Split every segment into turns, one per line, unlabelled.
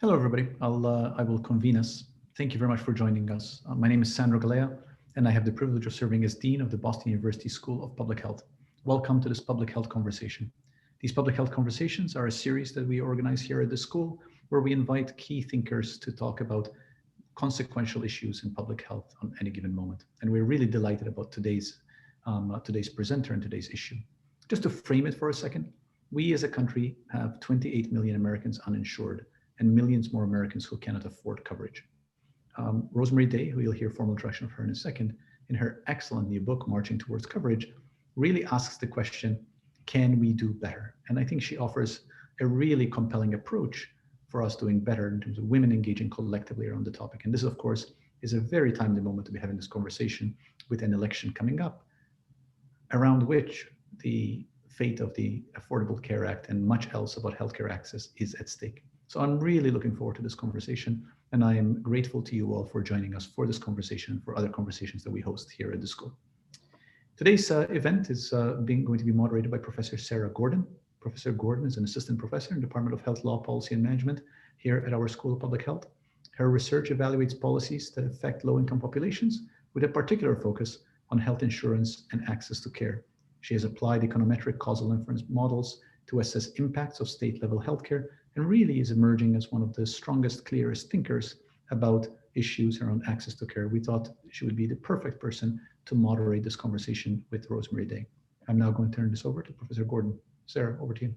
Hello, everybody. I will convene us. Thank you very much for joining us. My name is Sandro Galea, and I have the privilege of serving as Dean of the Boston University School of Public Health. Welcome to this public health conversation. These public health conversations are a series that we organize here at the school where we invite key thinkers to talk about consequential issues in public health on any given moment. And we're really delighted about today's presenter and today's issue. Just to frame it for a second, we as a country have 28 million Americans uninsured and millions more Americans who cannot afford coverage. Rosemarie Day, who you'll hear formal introduction of her in a second, in her excellent new book, Marching Towards Coverage, really asks the question, can we do better? And I think she offers a really compelling approach for us doing better in terms of women engaging collectively around the topic. And this, of course, is a very timely moment to be having this conversation with an election coming up, around which the fate of the Affordable Care Act and much else about healthcare access is at stake. So I'm really looking forward to this conversation, and I am grateful to you all for joining us for this conversation and for other conversations that we host here at the school. Today's event is going to be moderated by Professor Sarah Gordon. Professor Gordon is an assistant professor in the Department of Health Law, Policy, and Management here at our School of Public Health. Her research evaluates policies that affect low-income populations with a particular focus on health insurance and access to care. She has applied econometric causal inference models to assess impacts of state-level healthcare and really is emerging as one of the strongest, clearest thinkers about issues around access to care. We thought she would be the perfect person to moderate this conversation with Rosemarie Day. I'm now going to turn this over to Professor Gordon. Sarah, over to you.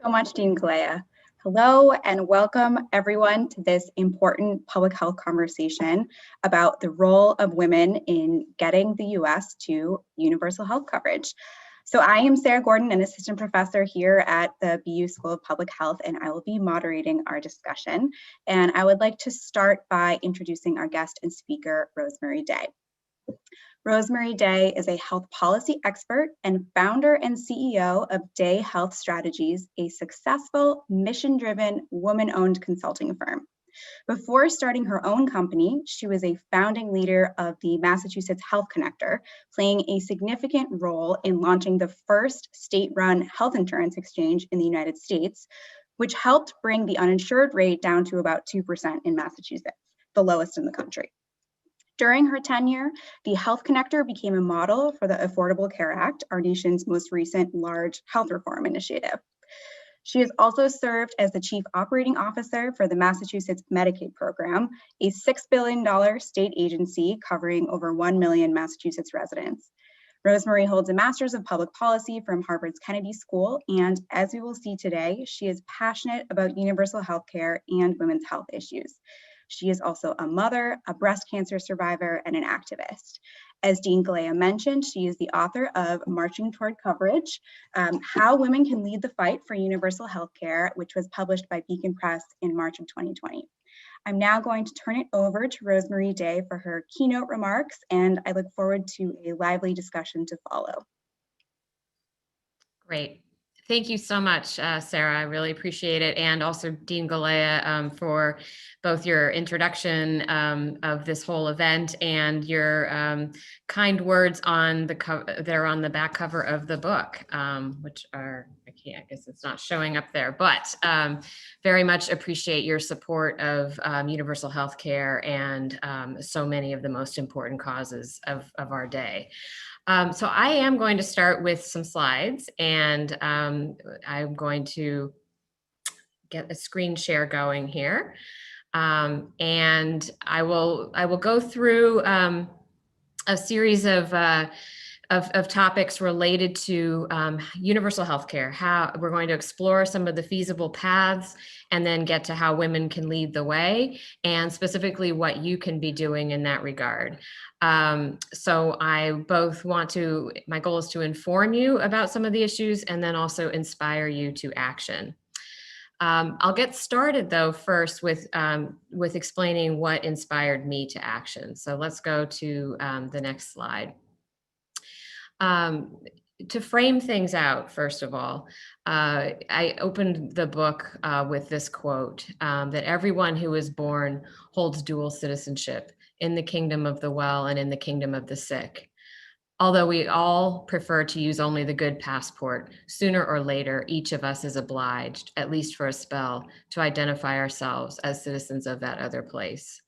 So much, Dean Galea. Hello and welcome everyone to this important public health conversation about the role of women in getting the US to universal health coverage. So I am Sarah Gordon, an assistant professor here at the BU School of Public Health, and I will be moderating our discussion. And I would like to start by introducing our guest and speaker, Rosemarie Day. Rosemarie Day is a health policy expert and founder and CEO of Day Health Strategies, a successful, mission-driven, woman-owned consulting firm. Before starting her own company, she was a founding leader of the Massachusetts Health Connector, playing a significant role in launching the first state-run health insurance exchange in the United States, which helped bring the uninsured rate down to about 2% in Massachusetts, the lowest in the country. During her tenure, the Health Connector became a model for the Affordable Care Act, our nation's most recent large health reform initiative. She has also served as the Chief Operating Officer for the Massachusetts Medicaid program, a $6 billion state agency covering over 1 million Massachusetts residents. Rosemarie holds a Master's of Public Policy from Harvard's Kennedy School, and as we will see today, she is passionate about universal health care and women's health issues. She is also a mother, a breast cancer survivor, and an activist. As Dean Galea mentioned, she is the author of Marching Toward Coverage, How Women Can Lead the Fight for Universal Health Care, which was published by Beacon Press in March of 2020. I'm now going to turn it over to Rosemarie Day for her keynote remarks, and I look forward to a lively discussion to follow.
Great. Thank you so much, Sarah. I really appreciate it. And also Dean Galea for both your introduction of this whole event and your kind words on that are on the back cover of the book, which are, I guess it's not showing up there, but very much appreciate your support of universal health care and so many of the most important causes of our day. So I am going to start with some slides, and I'm going to get a screen share going here. And I will go through a series of topics related to universal healthcare. How we're going to explore some of the feasible paths and then get to how women can lead the way, and specifically what you can be doing in that regard. So I both want to, my goal is to inform you about some of the issues and then also inspire you to action. I'll get started though first with explaining what inspired me to action. So let's go to the next slide. To frame things out, first of all, I opened the book with this quote, that everyone who is born holds dual citizenship in the kingdom of the well and in the kingdom of the sick. Although we all prefer to use only the good passport, sooner or later, each of us is obliged, at least for a spell, to identify ourselves as citizens of that other place.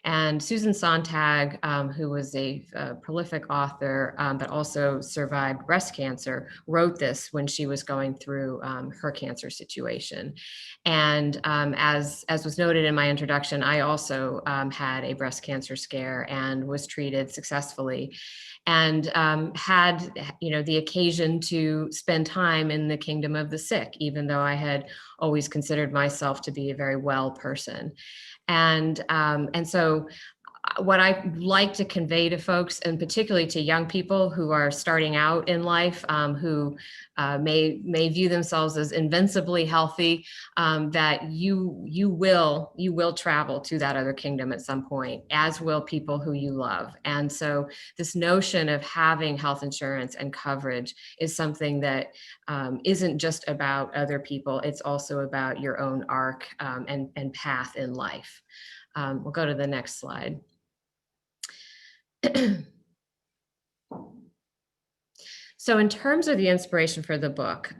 And Susan Sontag, who was a prolific author, but also survived breast cancer, wrote this when she was going through her cancer situation. And as was noted in my introduction, I also had a breast cancer scare and was treated successfully, and had, the occasion to spend time in the kingdom of the sick, even though I had always considered myself to be a very well person. And so what I like to convey to folks, and particularly to young people who are starting out in life, who may view themselves as invincibly healthy, that you will travel to that other kingdom at some point, as will people who you love. And so this notion of having health insurance and coverage is something that isn't just about other people. It's also about your own arc and path in life. We'll go to the next slide. So in terms of the inspiration for the book,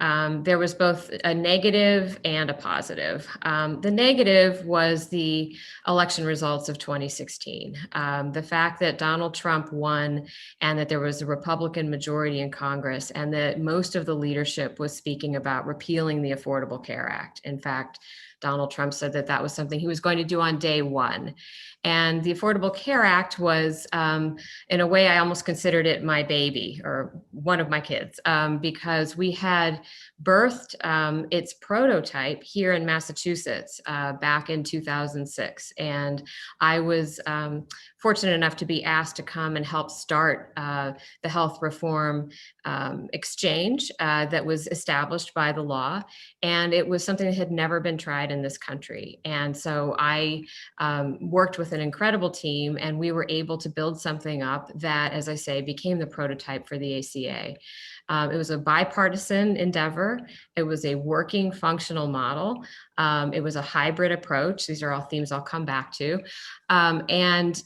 there was both a negative and a positive. The negative was the election results of 2016. The fact that Donald Trump won and that there was a Republican majority in Congress, and that most of the leadership was speaking about repealing the Affordable Care Act. In fact, Donald Trump said that that was something he was going to do on day one. And the Affordable Care Act was, in a way, I almost considered it my baby, or one of my kids, because we had birthed its prototype here in Massachusetts back in 2006. And I was fortunate enough to be asked to come and help start the health reform exchange that was established by the law. And it was something that had never been tried in this country. And so I worked with an incredible team, and we were able to build something up that, as I say, became the prototype for the ACA. It was a bipartisan endeavor. It was a working, functional model. It was a hybrid approach. These are all themes I'll come back to. And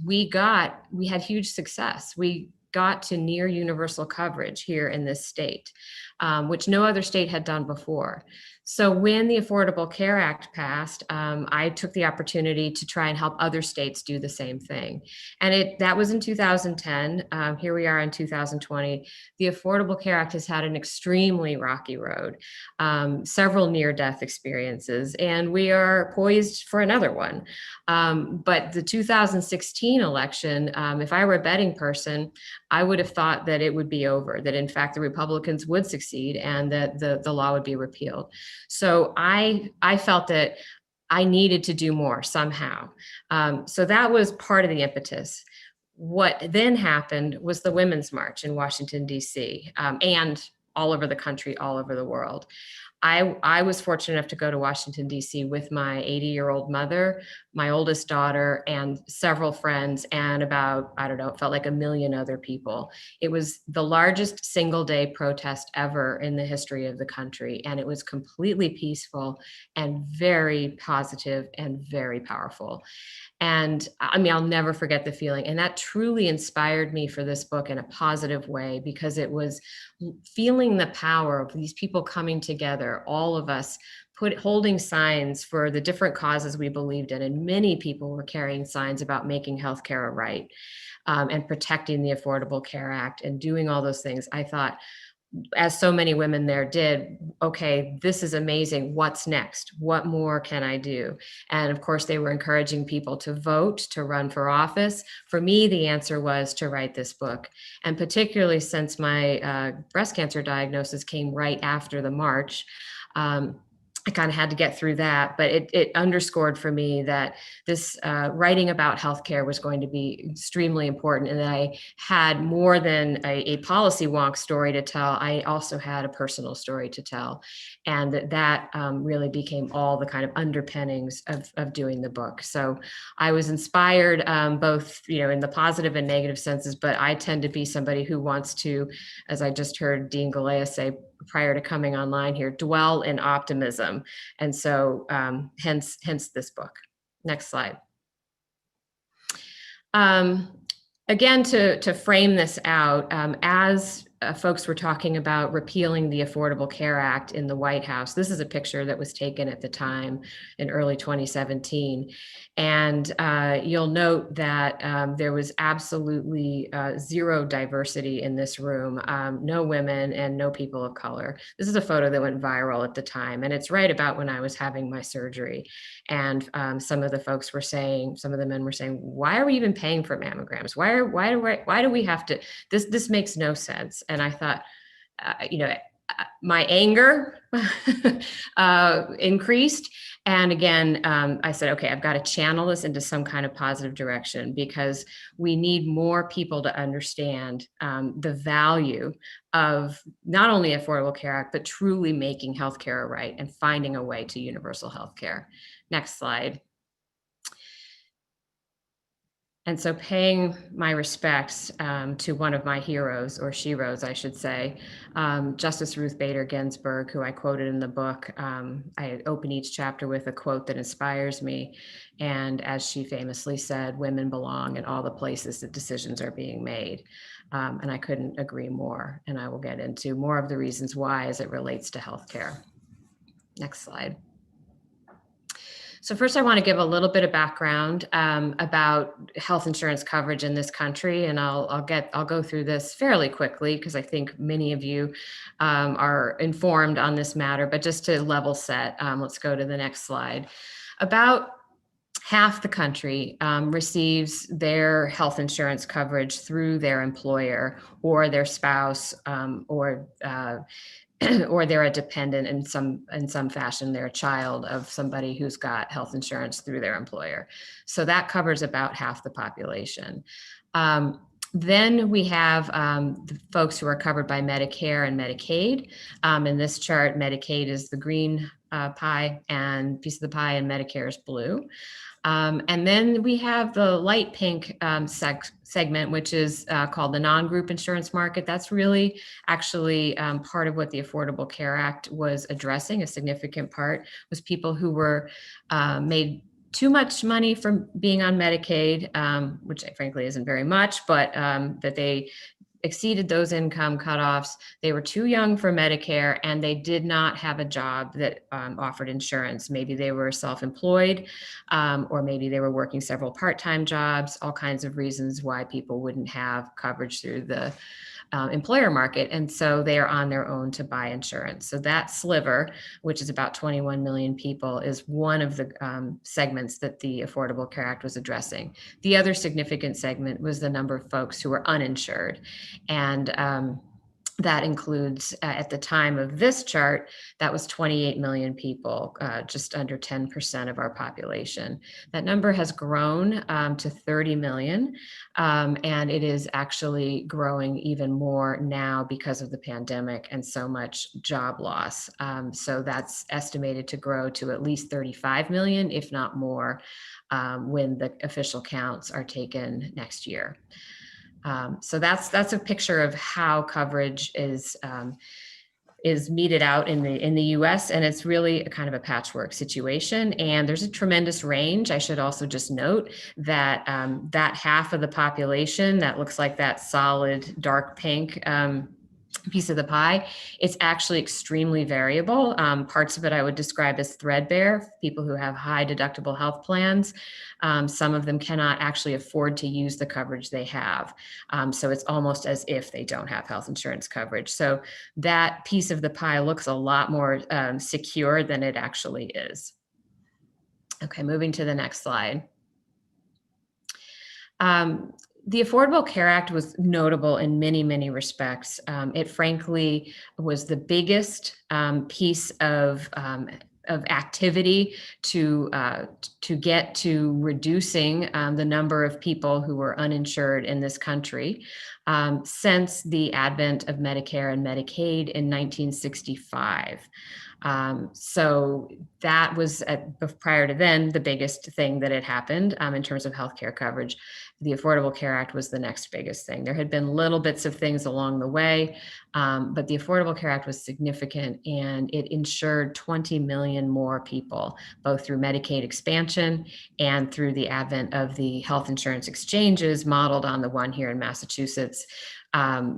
we had huge success. We got to near universal coverage here in this state, which no other state had done before. So when the Affordable Care Act passed, I took the opportunity to try and help other states do the same thing. And that was in 2010. Here we are in 2020. The Affordable Care Act has had an extremely rocky road, several near-death experiences, and we are poised for another one. But the 2016 election, if I were a betting person, I would have thought that it would be over, that in fact the Republicans would succeed and that the law would be repealed. So I felt that I needed to do more somehow. So that was part of the impetus. What then happened was the Women's March in Washington, D.C., and all over the country, all over the world. I was fortunate enough to go to Washington, D.C. with my 80-year-old mother, my oldest daughter, and several friends, and about, I don't know, it felt like 1 million other people. It was the largest single-day protest ever in the history of the country, and it was completely peaceful and very positive and very powerful. And I mean, I'll never forget the feeling. And that truly inspired me for this book in a positive way, because it was feeling the power of these people coming together, all of us holding signs for the different causes we believed in. And many people were carrying signs about making healthcare a right, and protecting the Affordable Care Act and doing all those things. I thought, as so many women there did, okay, this is amazing. What's next? What more can I do? And of course, they were encouraging people to vote, to run for office. For me, the answer was to write this book. And particularly since my breast cancer diagnosis came right after the march, I kind of had to get through that, but it underscored for me that this writing about healthcare was going to be extremely important, and that I had more than a policy wonk story to tell. I also had a personal story to tell, and that really became all the kind of underpinnings of doing the book. So I was inspired both, in the positive and negative senses, but I tend to be somebody who wants to, as I just heard Dean Galea say prior to coming online here, dwell in optimism. And so hence this book. Next slide. again, to frame this out, as folks were talking about repealing the Affordable Care Act in the White House, this is a picture that was taken at the time in early 2017. And you'll note that there was absolutely zero diversity in this room, no women and no people of color. This is a photo that went viral at the time, and it's right about when I was having my surgery. And some of the folks were saying, some of the men were saying, why are we even paying for mammograms? Why do we have to, this makes no sense. And I thought, my anger increased. And again, I said, okay, I've got to channel this into some kind of positive direction, because we need more people to understand the value of not only Affordable Care Act, but truly making healthcare a right and finding a way to universal healthcare. Next slide. And so paying my respects to one of my heroes, or sheroes, I should say, Justice Ruth Bader Ginsburg, who I quoted in the book. I open each chapter with a quote that inspires me. And as she famously said, women belong in all the places that decisions are being made. And I couldn't agree more. And I will get into more of the reasons why as it relates to healthcare. Next slide. So first, I want to give a little bit of background about health insurance coverage in this country, and I'll go through this fairly quickly because I think many of you are informed on this matter. But just to level set, let's go to the next slide. About half the country receives their health insurance coverage through their employer or their spouse or they're a dependent in some fashion. They're a child of somebody who's got health insurance through their employer. So that covers about half the population. Then we have the folks who are covered by Medicare and Medicaid. In this chart, Medicaid is the green pie and piece of the pie, and Medicare is blue. And then we have the light pink segment, which is called the non-group insurance market. That's really actually part of what the Affordable Care Act was addressing. A significant part was people who were made too much money from being on Medicaid, which frankly isn't very much, but that they exceeded those income cutoffs. They were too young for Medicare, and they did not have a job that offered insurance. Maybe they were self-employed, or maybe they were working several part-time jobs, all kinds of reasons why people wouldn't have coverage through the employer market. And so they are on their own to buy insurance. So that sliver, which is about 21 million people, is one of the segments that the Affordable Care Act was addressing. The other significant segment was the number of folks who were uninsured. And that includes, at the time of this chart, that was 28 million people, just under 10% of our population. That number has grown to 30 million, and it is actually growing even more now because of the pandemic and so much job loss. So that's estimated to grow to at least 35 million, if not more, when the official counts are taken next year. So that's a picture of how coverage is meted out in the U.S., and it's really a kind of a patchwork situation. And there's a tremendous range. I should also just note that that half of the population that looks like that solid dark pink piece of the pie, it's actually extremely variable. Parts of it I would describe as threadbare. People who have high deductible health plans, some of them cannot actually afford to use the coverage they have. So it's almost as if they don't have health insurance coverage. So that piece of the pie looks a lot more secure than it actually is. Okay, moving to the next slide. The Affordable Care Act was notable in many, many respects. It frankly was the biggest piece of activity to get to reducing the number of people who were uninsured in this country since the advent of Medicare and Medicaid in 1965. So that was prior to then the biggest thing that had happened in terms of healthcare coverage. The Affordable Care Act was the next biggest thing. There had been little bits of things along the way, but the Affordable Care Act was significant, and it insured 20 million more people, both through Medicaid expansion and through the advent of the health insurance exchanges modeled on the one here in Massachusetts,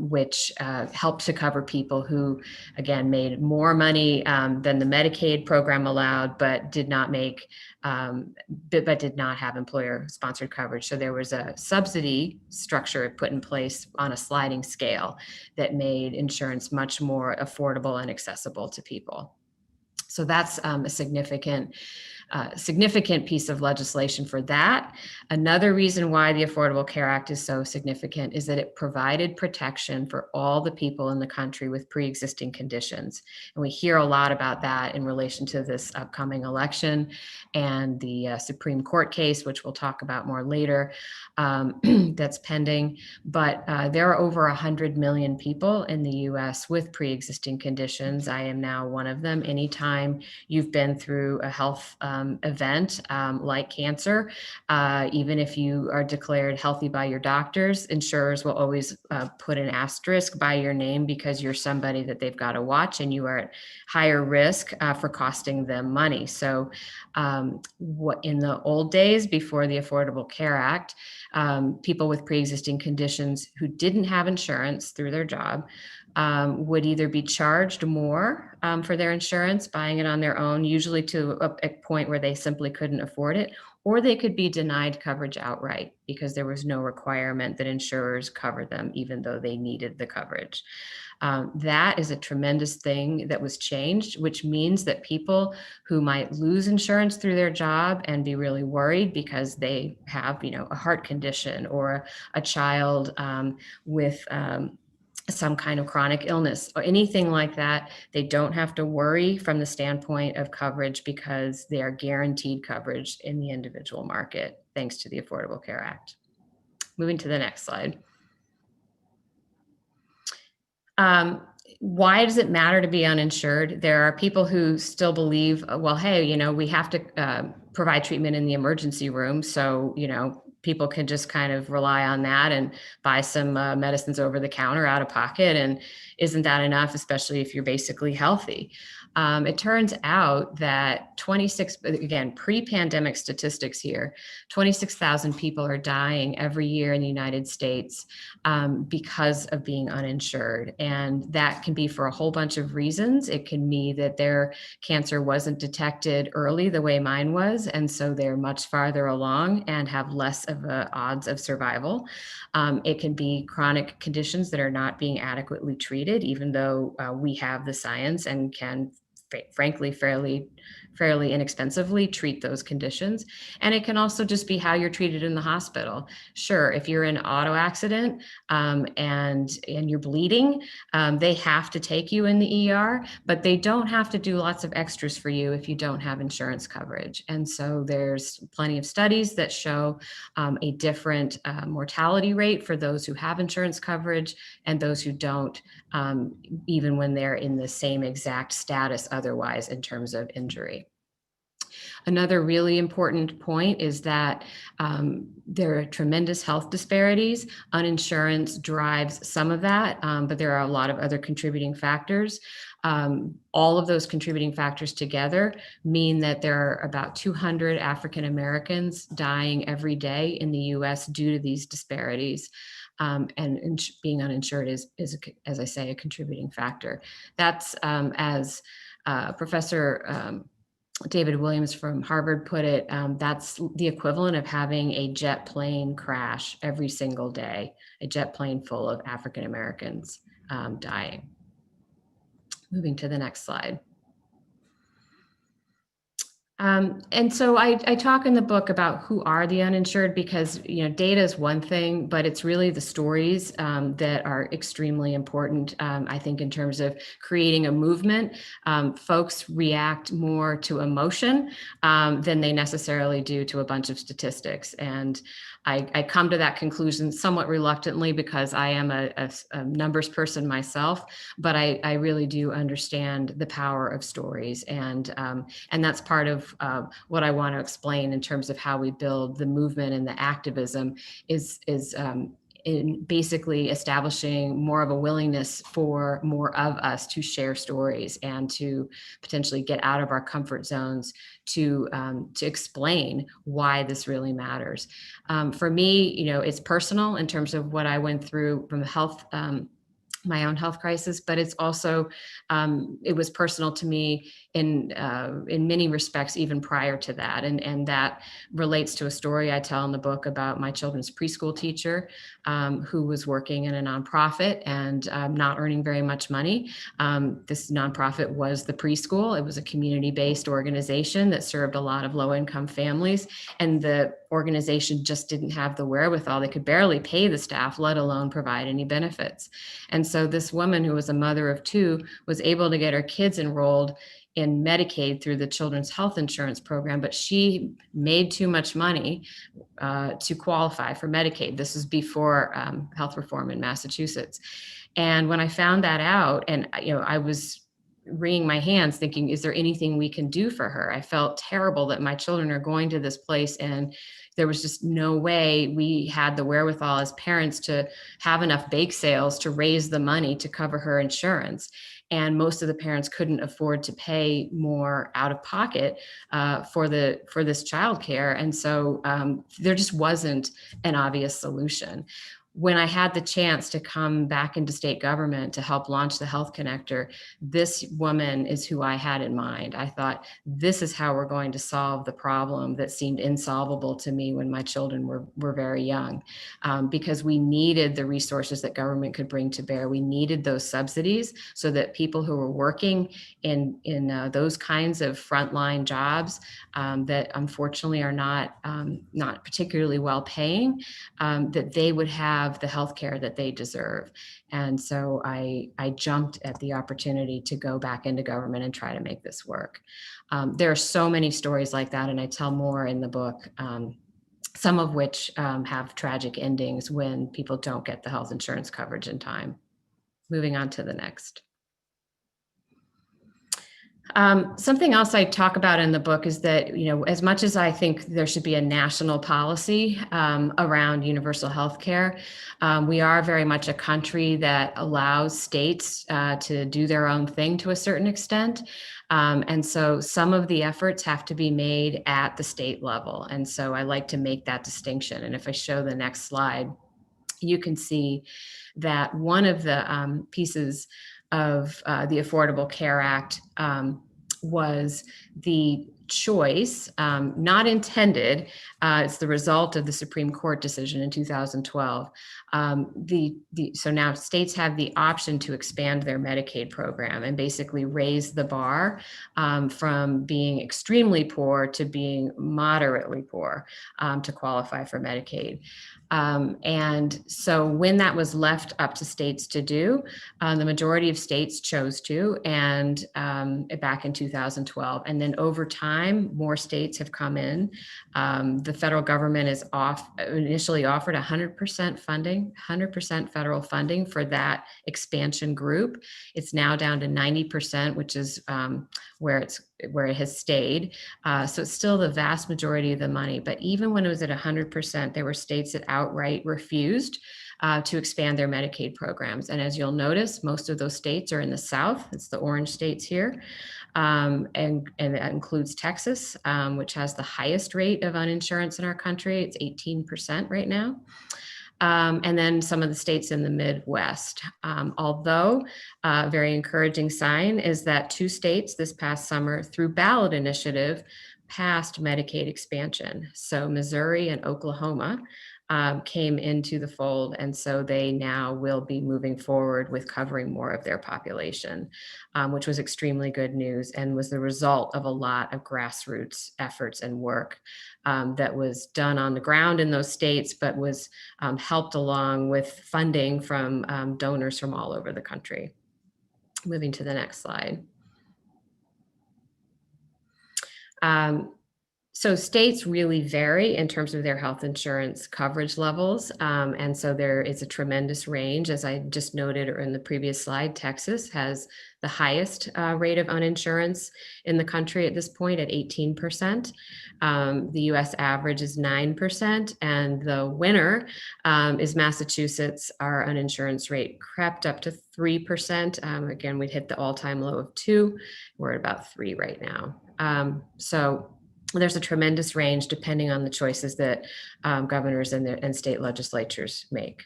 which helped to cover people who, again, made more money than the Medicaid program allowed, but did not make, but did not have employer-sponsored coverage. So there was a subsidy structure put in place on a sliding scale that made insurance much more affordable and accessible to people. So that's a significant piece of legislation for that. Another reason why the Affordable Care Act is so significant is that it provided protection for all the people in the country with pre-existing conditions. And we hear a lot about that in relation to this upcoming election and the Supreme Court case, which we'll talk about more later, that's pending. But there are over 100 million people in the US with pre-existing conditions. I am now one of them. Anytime you've been through a health event like cancer, even if you are declared healthy by your doctors, insurers will always put an asterisk by your name because you're somebody that they've got to watch and you are at higher risk for costing them money. So what in the old days before the Affordable Care Act, people with pre-existing conditions who didn't have insurance through their job would either be charged more for their insurance, buying it on their own, usually to a point where they simply couldn't afford it, or they could be denied coverage outright because there was no requirement that insurers cover them, even though they needed the coverage. That is a tremendous thing that was changed, which means that people who might lose insurance through their job and be really worried because they have, a heart condition or a child with some kind of chronic illness or anything like that, they don't have to worry from the standpoint of coverage because they are guaranteed coverage in the individual market, thanks to the Affordable Care Act. Moving to the next slide. Why does it matter to be uninsured? There are people who still believe, well, hey, we have to provide treatment in the emergency room. So, people can just kind of rely on that and buy some medicines over the counter out of pocket. And isn't that enough, especially if you're basically healthy? It turns out that pre-pandemic statistics here, 26,000 people are dying every year in the United States because of being uninsured. And that can be for a whole bunch of reasons. It can be that their cancer wasn't detected early the way mine was, and so they're much farther along and have less of odds of survival. It can be chronic conditions that are not being adequately treated, even though we have the science and can frankly fairly inexpensively treat those conditions. And it can also just be how you're treated in the hospital. Sure, if you're in an auto accident and you're bleeding, they have to take you in the ER, but they don't have to do lots of extras for you if you don't have insurance coverage. And so there's plenty of studies that show a different mortality rate for those who have insurance coverage and those who don't, even when they're in the same exact status otherwise in terms of injury. Another really important point is that there are tremendous health disparities. Uninsurance drives some of that, but there are a lot of other contributing factors. All of those contributing factors together mean that there are about 200 African Americans dying every day in the US due to these disparities. And being uninsured is, as I say, a contributing factor. That's as Professor David Williams from Harvard put it, that's the equivalent of having a jet plane crash every single day, a jet plane full of African Americans dying. Moving to the next slide. And so I talk in the book about who are the uninsured because, data is one thing, but it's really the stories that are extremely important, I think, in terms of creating a movement. Folks react more to emotion than they necessarily do to a bunch of statistics. And I come to that conclusion somewhat reluctantly because I am a numbers person myself, but I really do understand the power of stories, and that's part of what I want to explain in terms of how we build the movement and the activism is in basically establishing more of a willingness for more of us to share stories and to potentially get out of our comfort zones to explain why this really matters. For me, it's personal in terms of what I went through from the health, my own health crisis, but it's also, it was personal to me in many respects, even prior to that. And that relates to a story I tell in the book about my children's preschool teacher, who was working in a nonprofit and not earning very much money. This nonprofit was the preschool. It was a community-based organization that served a lot of low-income families, and the organization just didn't have the wherewithal. They could barely pay the staff, let alone provide any benefits. And so this woman, who was a mother of two, was able to get her kids enrolled in Medicaid through the Children's Health Insurance Program, but she made too much money to qualify for Medicaid. This was before health reform in Massachusetts. And when I found that out, and I was wringing my hands thinking, is there anything we can do for her? I felt terrible that my children are going to this place, and there was just no way we had the wherewithal as parents to have enough bake sales to raise the money to cover her insurance. And most of the parents couldn't afford to pay more out of pocket for this childcare. And so there just wasn't an obvious solution. When I had the chance to come back into state government to help launch the Health Connector, this woman is who I had in mind. I thought, this is how we're going to solve the problem that seemed insolvable to me when my children were very young, because we needed the resources that government could bring to bear. We needed those subsidies so that people who were working in those kinds of frontline jobs that unfortunately are not particularly well paying, that they would have the healthcare that they deserve. And so I jumped at the opportunity to go back into government and try to make this work. There are so many stories like that, and I tell more in the book, some of which have tragic endings when people don't get the health insurance coverage in time. Moving on to the next. Something else I talk about in the book is that, as much as I think there should be a national policy around universal health care, we are very much a country that allows states to do their own thing to a certain extent. And so some of the efforts have to be made at the state level. And so I like to make that distinction. And if I show the next slide, you can see that one of the pieces of the Affordable Care Act was the choice, not intended, it's the result of the Supreme Court decision in 2012. So now states have the option to expand their Medicaid program and basically raise the bar from being extremely poor to being moderately poor to qualify for Medicaid. And so when that was left up to states to do, the majority of states chose to, and back in 2012. And then over time, more states have come in. The federal government is initially offered 100% funding, 100% federal funding for that expansion group. It's now down to 90%, which is where it has stayed. So it's still the vast majority of the money. But even when it was at 100%, there were states that outright refused to expand their Medicaid programs. And as you'll notice, most of those states are in the South. It's the orange states here. And that includes Texas, which has the highest rate of uninsurance in our country. It's 18% right now. And then some of the states in the Midwest. Although a very encouraging sign is that 2 states this past summer, through ballot initiative, passed Medicaid expansion. So Missouri and Oklahoma came into the fold, and so they now will be moving forward with covering more of their population, which was extremely good news and was the result of a lot of grassroots efforts and work that was done on the ground in those states, but was helped along with funding from donors from all over the country. Moving to the next slide. So states really vary in terms of their health insurance coverage levels. And so there is a tremendous range. As I just noted in the previous slide, Texas has the highest rate of uninsurance in the country at this point at 18%. The US average is 9%, and the winner is Massachusetts. Our uninsurance rate crept up to 3%. Again, we'd hit the all-time low of 2. We're at about 3 right now. So there's a tremendous range depending on the choices that governors and state legislatures make.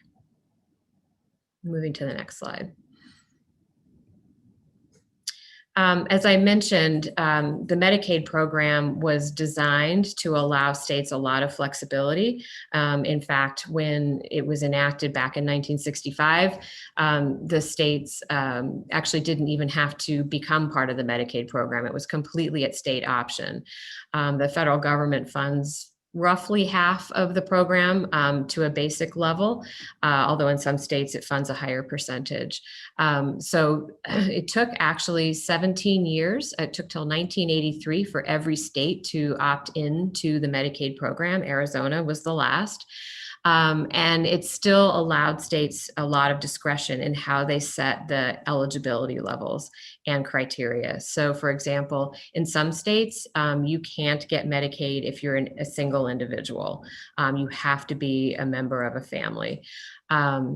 Moving to the next slide. As I mentioned, the Medicaid program was designed to allow states a lot of flexibility. In fact, when it was enacted back in 1965, the states actually didn't even have to become part of the Medicaid program. It was completely at state option. The federal government funds roughly half of the program to a basic level, although in some states it funds a higher percentage. So it took actually 17 years. It took till 1983 for every state to opt into the Medicaid program. Arizona was the last. And it still allowed states a lot of discretion in how they set the eligibility levels and criteria. So for example, in some states, you can't get Medicaid if you're a single individual. You have to be a member of a family.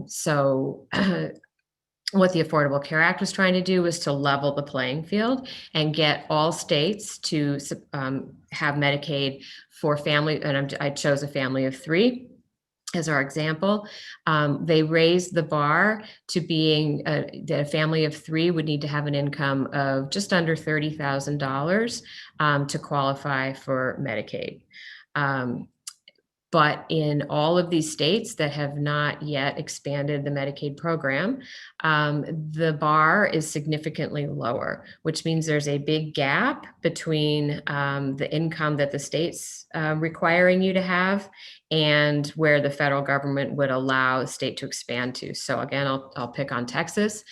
So what the Affordable Care Act was trying to do was to level the playing field and get all states to have Medicaid for family, and I chose a family of 3. As our example. They raised the bar to being that a family of 3 would need to have an income of just under $30,000 to qualify for Medicaid. But in all of these states that have not yet expanded the Medicaid program, the bar is significantly lower, which means there's a big gap between the income that the state's requiring you to have and where the federal government would allow a state to expand to. So again, I'll pick on Texas.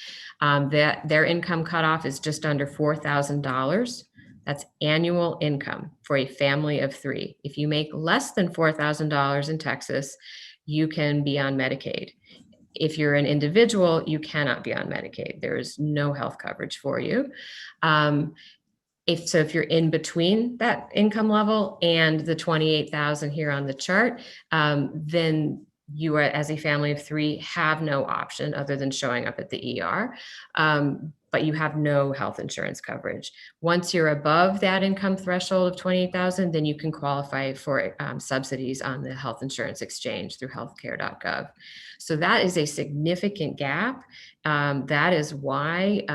Their income cutoff is just under $4,000. That's annual income for a family of 3. If you make less than $4,000 in Texas, you can be on Medicaid. If you're an individual, you cannot be on Medicaid. There is no health coverage for you. If you're in between that income level and the 28,000 here on the chart, then you are, as a family of 3, have no option other than showing up at the ER. But you have no health insurance coverage. Once you're above that income threshold of 28,000, then you can qualify for subsidies on the health insurance exchange through healthcare.gov. So that is a significant gap. That is why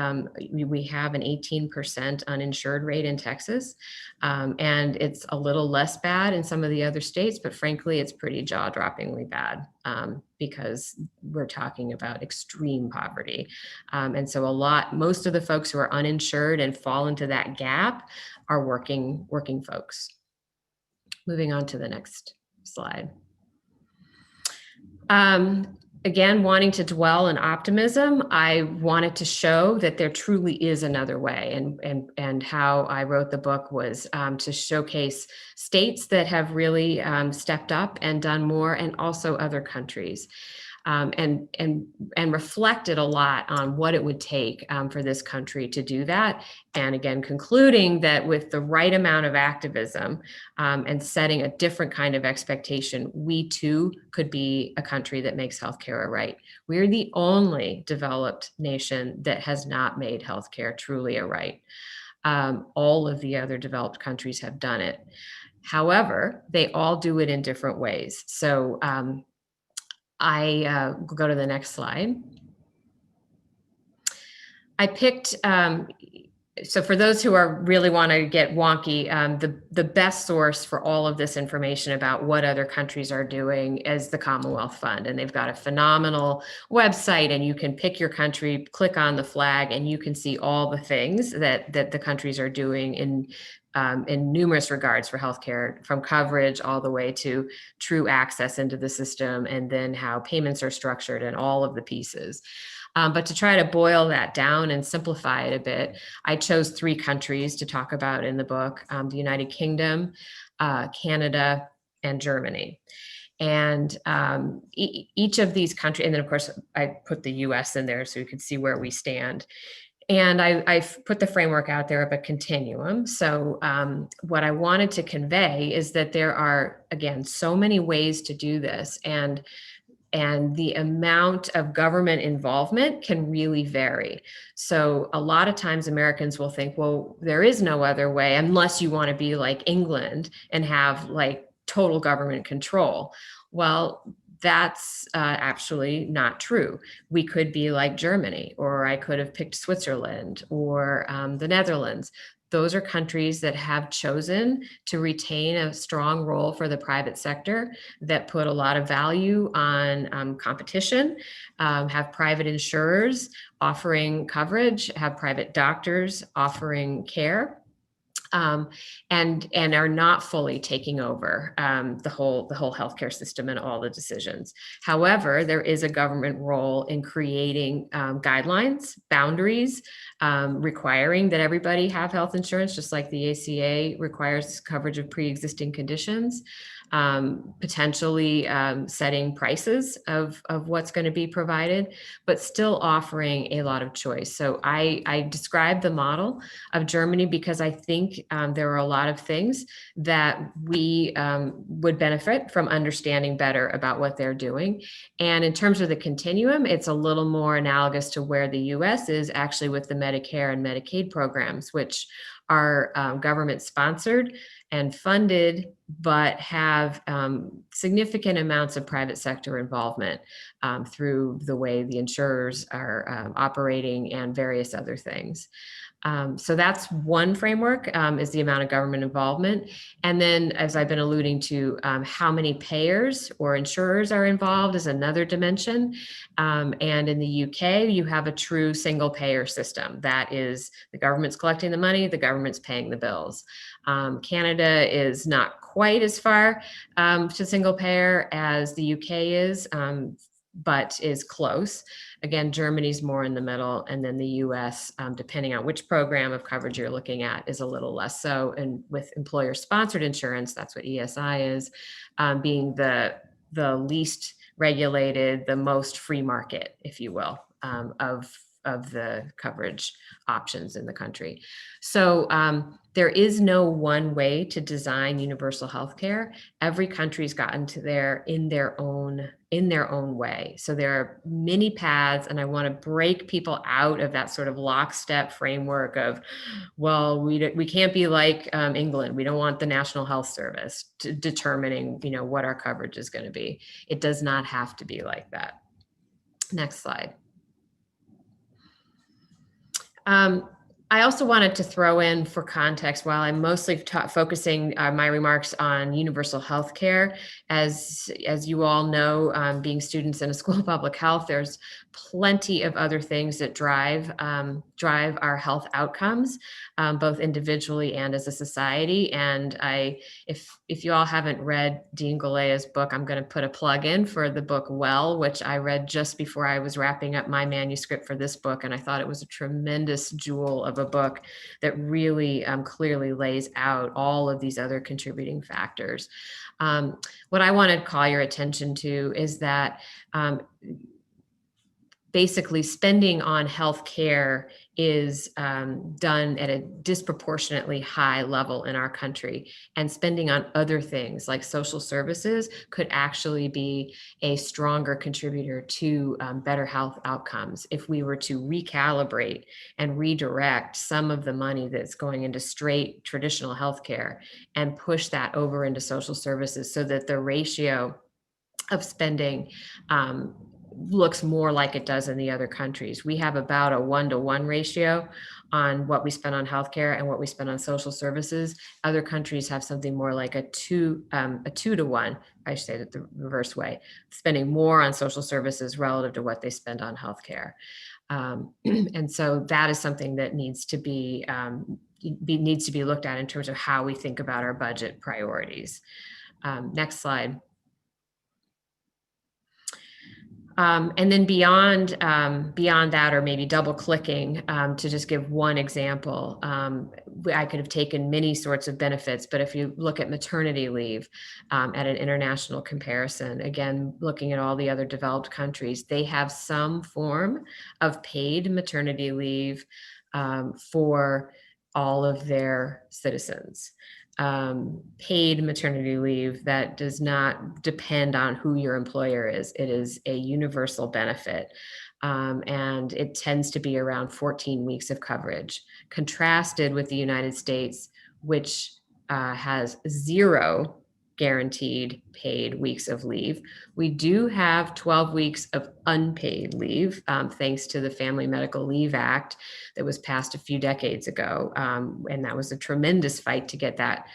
we have an 18% uninsured rate in Texas. And it's a little less bad in some of the other states, but frankly, it's pretty jaw-droppingly bad because we're talking about extreme poverty. And so most of the folks who are uninsured and fall into that gap are working folks. Moving on to the next slide. Again, wanting to dwell in optimism, I wanted to show that there truly is another way. And how I wrote the book was to showcase states that have really stepped up and done more, and also other countries. And reflected a lot on what it would take for this country to do that. And again, concluding that with the right amount of activism and setting a different kind of expectation, we too could be a country that makes healthcare a right. We're the only developed nation that has not made healthcare truly a right. All of the other developed countries have done it. However, they all do it in different ways. So I go to the next slide. I picked, so for those who really want to get wonky, the best source for all of this information about what other countries are doing is the Commonwealth Fund. And they've got a phenomenal website, and you can pick your country, click on the flag, and you can see all the things that the countries are doing in in numerous regards for healthcare, from coverage all the way to true access into the system, and then how payments are structured and all of the pieces. But to try to boil that down and simplify it a bit, I chose 3 countries to talk about in the book: the United Kingdom, Canada, and Germany. And each of these countries, and then of course I put the US in there so you could see where we stand. And I've put the framework out there of a continuum. So what I wanted to convey is that there are, again, so many ways to do this. And the amount of government involvement can really vary. So a lot of times Americans will think, well, there is no other way unless you want to be like England and have like total government control. Well, that's actually not true. We could be like Germany, or I could have picked Switzerland or the Netherlands. Those are countries that have chosen to retain a strong role for the private sector, that put a lot of value on competition, have private insurers offering coverage, have private doctors offering care. And are not fully taking over the whole healthcare system and all the decisions. However, there is a government role in creating guidelines, boundaries, requiring that everybody have health insurance, just like the ACA requires coverage of pre-existing conditions. Potentially setting prices of what's going to be provided, but still offering a lot of choice. So I described the model of Germany because I think there are a lot of things that we would benefit from understanding better about what they're doing. And in terms of the continuum, it's a little more analogous to where the US is actually with the Medicare and Medicaid programs, which are government sponsored and funded, but have significant amounts of private sector involvement through the way the insurers are operating and various other things. So that's one framework, is the amount of government involvement. And then, as I've been alluding to, how many payers or insurers are involved is another dimension. And in the UK, you have a true single payer system. That is, the government's collecting the money, the government's paying the bills. Canada is not quite as far to single payer as the UK is, but is close. Again, Germany's more in the middle, and then the US, depending on which program of coverage you're looking at, is a little less so. And with employer-sponsored insurance, that's what ESI is, being the least regulated, the most free market, if you will, of the coverage options in the country. So there is no one way to design universal health care. Every country's gotten to there in their own way. So there are many paths, and I want to break people out of that sort of lockstep framework of, well, we can't be like England. We don't want the National Health Service determining, what our coverage is going to be. It does not have to be like that. Next slide. I also wanted to throw in, for context, while I'm mostly focusing my remarks on universal health care, as you all know, being students in a school of public health, there's plenty of other things that drive our health outcomes, both individually and as a society. And if you all haven't read Dean Galea's book, I'm going to put a plug in for the book Well, which I read just before I was wrapping up my manuscript for this book. And I thought it was a tremendous jewel of a book that really clearly lays out all of these other contributing factors. What I want to call your attention to is that basically spending on health care is done at a disproportionately high level in our country, and spending on other things like social services could actually be a stronger contributor to better health outcomes if we were to recalibrate and redirect some of the money that's going into straight traditional healthcare and push that over into social services, so that the ratio of spending looks more like it does in the other countries. We have about a 1-to-1 ratio on what we spend on healthcare and what we spend on social services. Other countries have something more like a 2-to-1. I should say it the reverse way, spending more on social services relative to what they spend on healthcare. And so that is something that needs to be looked at in terms of how we think about our budget priorities. Next slide. And then beyond that, or maybe double clicking, to just give one example, I could have taken many sorts of benefits, but if you look at maternity leave at an international comparison, again, looking at all the other developed countries, they have some form of paid maternity leave for all of their citizens. Paid maternity leave that does not depend on who your employer is. It is a universal benefit. And it tends to be around 14 weeks of coverage, contrasted with the United States, which has 0 guaranteed paid weeks of leave. We do have 12 weeks of unpaid leave, thanks to the Family Medical Leave Act that was passed a few decades ago. And that was a tremendous fight to get that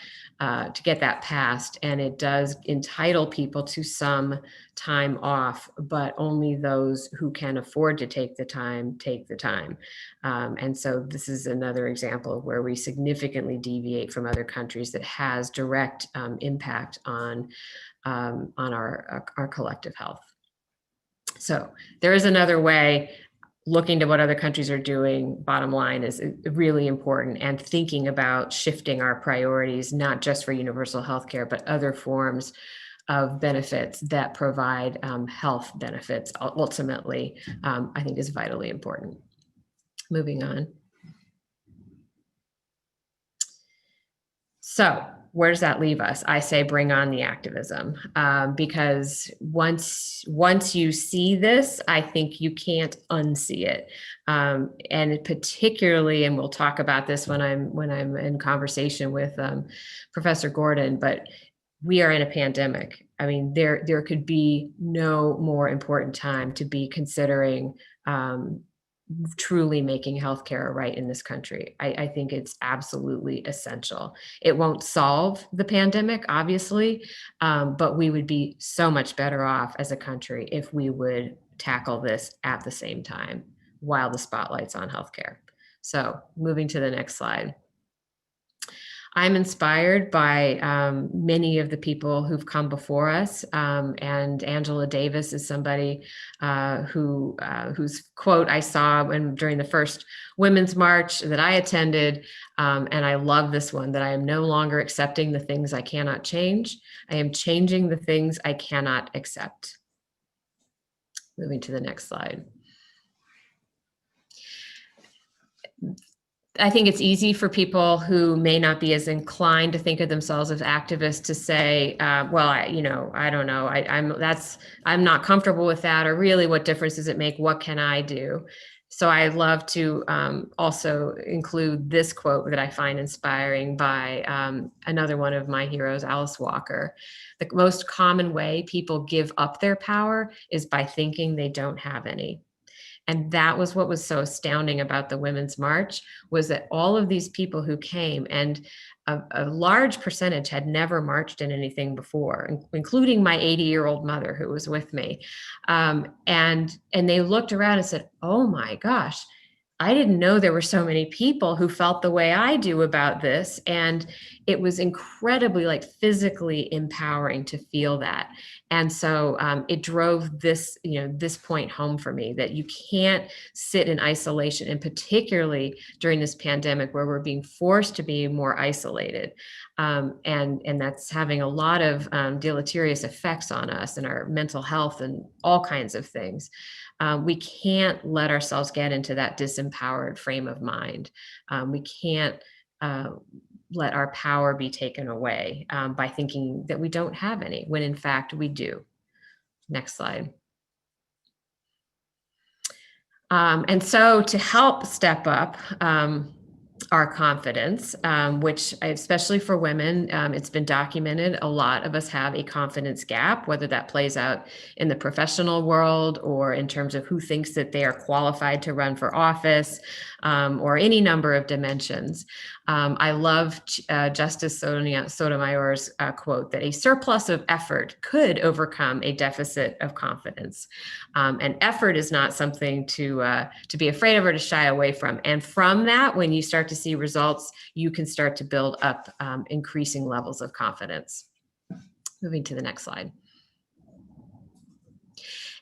passed. And it does entitle people to some time off, but only those who can afford to take the time, take the time. And so this is another example of where we significantly deviate from other countries that has direct impact on our collective health. So there is another way. Looking to what other countries are doing, bottom line, is really important, and thinking about shifting our priorities, not just for universal healthcare, but other forms of benefits that provide health benefits ultimately, I think is vitally important. Moving on. So where does that leave us? I say bring on the activism, because once you see this, I think you can't unsee it. And particularly, and we'll talk about this when I'm in conversation with Professor Gordon, but we are in a pandemic. I mean, there could be no more important time to be considering truly making healthcare right in this country. I think it's absolutely essential. It won't solve the pandemic, obviously, but we would be so much better off as a country if we would tackle this at the same time while the spotlight's on healthcare. So moving to the next slide. I'm inspired by many of the people who've come before us, and Angela Davis is somebody whose quote I saw during the first Women's March that I attended, and I love this one, that I am no longer accepting the things I cannot change. I am changing the things I cannot accept. Moving to the next slide. I think it's easy for people who may not be as inclined to think of themselves as activists to say, well, I don't know, I'm not comfortable with that, or really, what difference does it make? What can I do? So I love to also include this quote that I find inspiring by another one of my heroes, Alice Walker. The most common way people give up their power is by thinking they don't have any. And that was what was so astounding about the Women's March, was that all of these people who came, and a large percentage had never marched in anything before, including my 80-year-old mother who was with me. And they looked around and said, oh my gosh, I didn't know there were so many people who felt the way I do about this. And it was incredibly physically empowering to feel that. And so it drove this point home for me, that you can't sit in isolation, and particularly during this pandemic where we're being forced to be more isolated. And that's having a lot of deleterious effects on us and our mental health and all kinds of things. We can't let ourselves get into that disempowered frame of mind. We can't let our power be taken away by thinking that we don't have any, when in fact we do. Next slide. And so to help step up, our confidence, which especially for women, it's been documented. A lot of us have a confidence gap, whether that plays out in the professional world or in terms of who thinks that they are qualified to run for office, or any number of dimensions. I love Justice Sotomayer's quote that a surplus of effort could overcome a deficit of confidence. And effort is not something to be afraid of or to shy away from. And from that, when you start to see results, you can start to build up increasing levels of confidence. Moving to the next slide.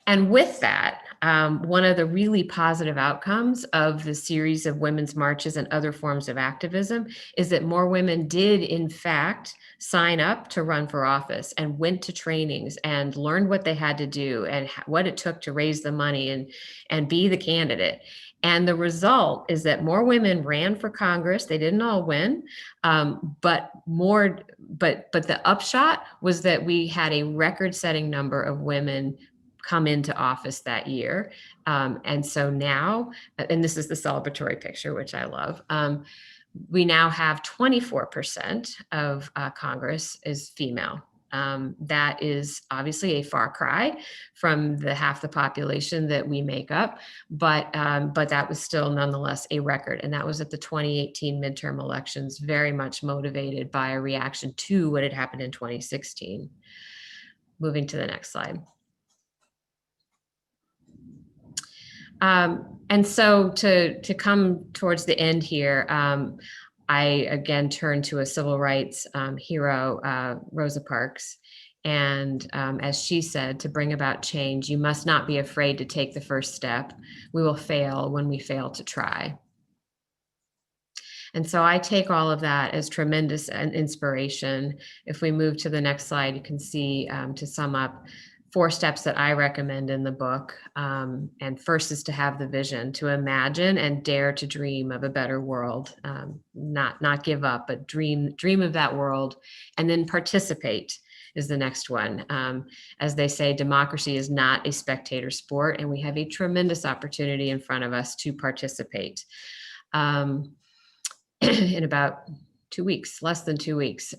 And with that, one of the really positive outcomes of the series of women's marches and other forms of activism is that more women did, in fact, sign up to run for office and went to trainings and learned what they had to do and what it took to raise the money and be the candidate. And the result is that more women ran for Congress. They didn't all win, but the upshot was that we had a record-setting number of women come into office that year. And so now, and this is the celebratory picture, which I love, we now have 24% of Congress is female. That is obviously a far cry from the half the population that we make up, but that was still nonetheless a record. And that was at the 2018 midterm elections, very much motivated by a reaction to what had happened in 2016. Moving to the next slide. And so to come towards the end here, I again turn to a civil rights hero, Rosa Parks. And as she said, to bring about change, you must not be afraid to take the first step. We will fail when we fail to try. And so I take all of that as tremendous inspiration. If we move to the next slide, you can see, to sum up, 4 steps that I recommend in the book. And first is to have the vision, to imagine and dare to dream of a better world, not give up, but dream of that world, and then participate is the next one. As they say, democracy is not a spectator sport, and we have a tremendous opportunity in front of us to participate. In about 2 weeks, less than 2 weeks.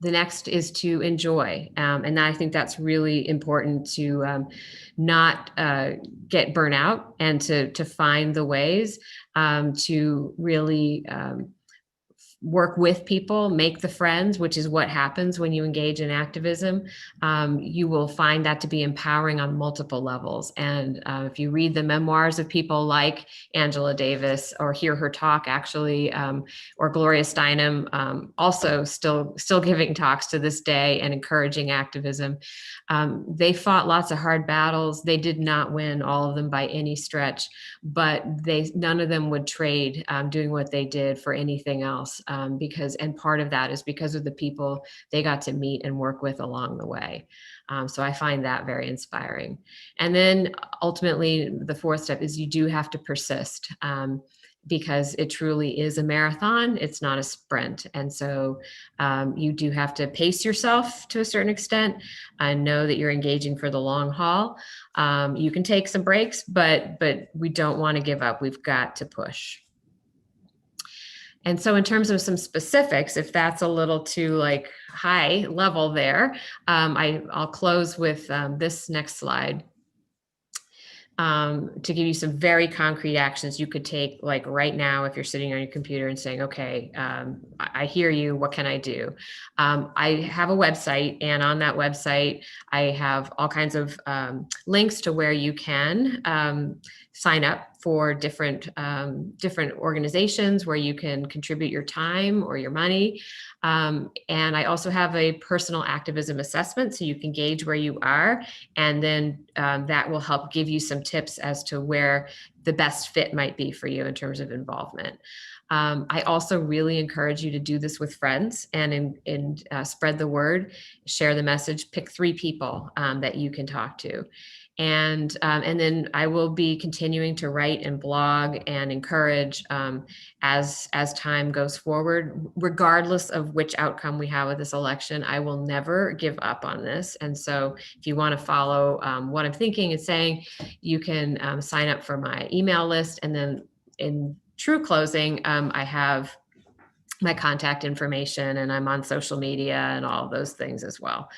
The next is to enjoy. And I think that's really important to not get burnout and to find the ways to really work with people, make the friends, which is what happens when you engage in activism. You will find that to be empowering on multiple levels. And if you read the memoirs of people like Angela Davis, or hear her talk actually, or Gloria Steinem, also still giving talks to this day and encouraging activism. They fought lots of hard battles. They did not win all of them by any stretch, but none of them would trade doing what they did for anything else. And part of that is because of the people they got to meet and work with along the way. So I find that very inspiring. And then ultimately, the 4th step is you do have to persist, because it truly is a marathon. It's not a sprint. And so you do have to pace yourself to a certain extent and know that you're engaging for the long haul. You can take some breaks, but we don't want to give up. We've got to push. And so in terms of some specifics, if that's a little too high level there, I'll close with this next slide to give you some very concrete actions you could take right now if you're sitting on your computer and saying, okay, I hear you, what can I do? I have a website, and on that website, I have all kinds of links to where you can sign up for different organizations where you can contribute your time or your money. And I also have a personal activism assessment, so you can gauge where you are, and then that will help give you some tips as to where the best fit might be for you in terms of involvement. I also really encourage you to do this with friends and spread the word, share the message, pick 3 people that you can talk to. And then I will be continuing to write and blog and encourage as time goes forward, regardless of which outcome we have with this election. I will never give up on this. And so if you want to follow what I'm thinking and saying, you can sign up for my email list, and then true closing, I have my contact information, and I'm on social media and all of those things as well.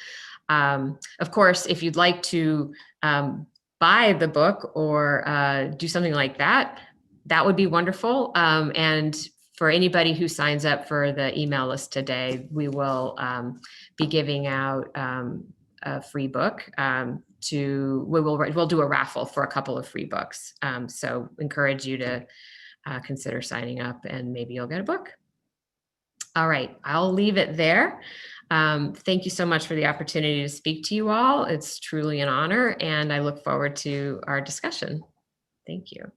Of course, if you'd like to buy the book or do something like that, that would be wonderful. And for anybody who signs up for the email list today, we will be giving out a free book. We'll do a raffle for a couple of free books. So encourage you to consider signing up, and maybe you'll get a book. All right, I'll leave it there. Thank you so much for the opportunity to speak to you all. It's truly an honor, and I look forward to our discussion. Thank you.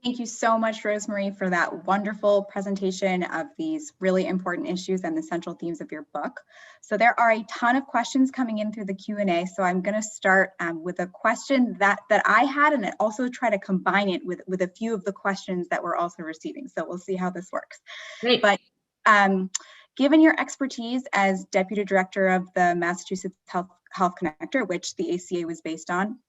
Thank you so much, Rosemarie, for that wonderful presentation of these really important issues and the central themes of your book. So there are a ton of questions coming in through the Q&A. So I'm going to start with a question that I had, and also try to combine it with a few of the questions that we're also receiving. So we'll see how this works.
Great.
But given your expertise as Deputy Director of the Massachusetts Health Connector, which the ACA was based on,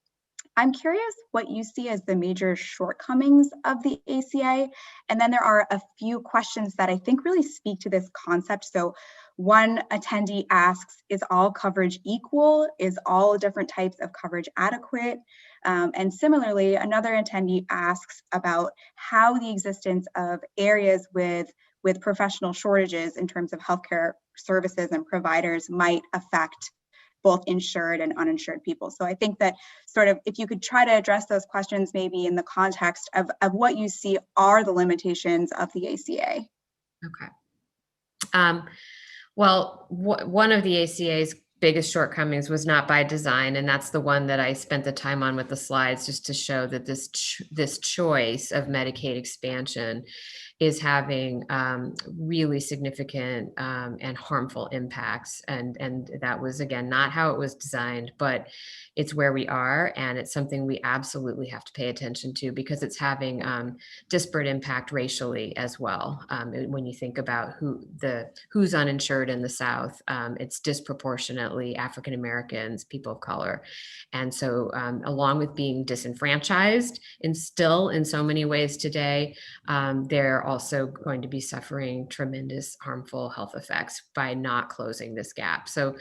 I'm curious what you see as the major shortcomings of the ACA. And then there are a few questions that I think really speak to this concept. So one attendee asks, is all coverage equal? Is all different types of coverage adequate? And similarly, another attendee asks about how the existence of areas with professional shortages in terms of healthcare services and providers might affect both insured and uninsured people. So I think that sort of, if you could try to address those questions maybe in the context of what you see are the limitations of the ACA.
Okay. Well, one of the ACA's biggest shortcomings was not by design, and that's the one that I spent the time on with the slides, just to show that this choice of Medicaid expansion is having really significant and harmful impacts. And that was, again, not how it was designed, but it's where we are. And it's something we absolutely have to pay attention to, because it's having disparate impact racially as well. When you think about who's uninsured in the South, it's disproportionately African Americans, people of color. And so along with being disenfranchised and still in so many ways today, they're also going to be suffering tremendous harmful health effects by not closing this gap. So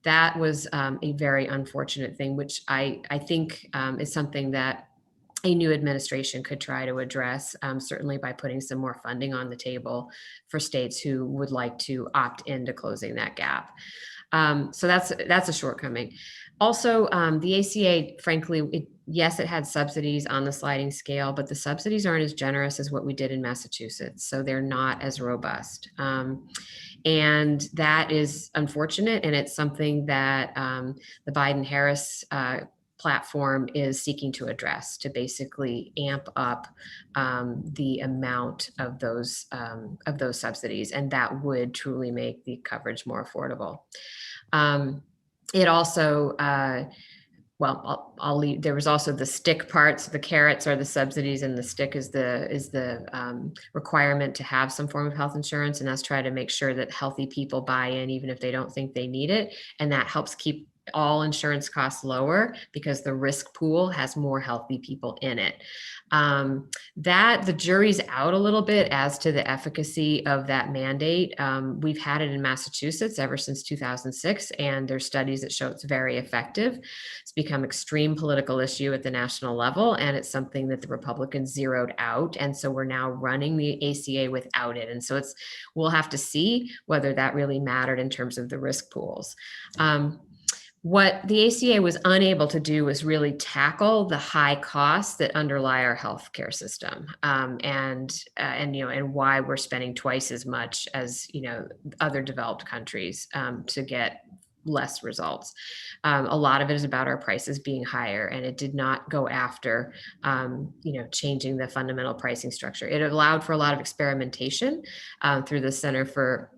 that was a very unfortunate thing, which I think is something that a new administration could try to address, certainly by putting some more funding on the table for states who would like to opt into closing that gap. So that's a shortcoming. Also, the ACA, frankly, yes, it had subsidies on the sliding scale, but the subsidies aren't as generous as what we did in Massachusetts. So they're not as robust. And that is unfortunate. And it's something that the Biden-Harris platform is seeking to address, to basically amp up the amount of those subsidies. And that would truly make the coverage more affordable. It also, well, I'll leave. There was also the stick parts. The carrots are the subsidies, and the stick is the requirement to have some form of health insurance. And that's try to make sure that healthy people buy in, even if they don't think they need it. And that helps keep all insurance costs lower, because the risk pool has more healthy people in it. That the jury's out a little bit as to the efficacy of that mandate. We've had it in Massachusetts ever since 2006, and there's studies that show it's very effective. It's become an extreme political issue at the national level, and it's something that the Republicans zeroed out. And so we're now running the ACA without it. And so we'll have to see whether that really mattered in terms of the risk pools. What the ACA was unable to do was really tackle the high costs that underlie our healthcare system, and why we're spending twice as much as other developed countries to get less results. A lot of it is about our prices being higher, and it did not go after changing the fundamental pricing structure. It allowed for a lot of experimentation through the Center for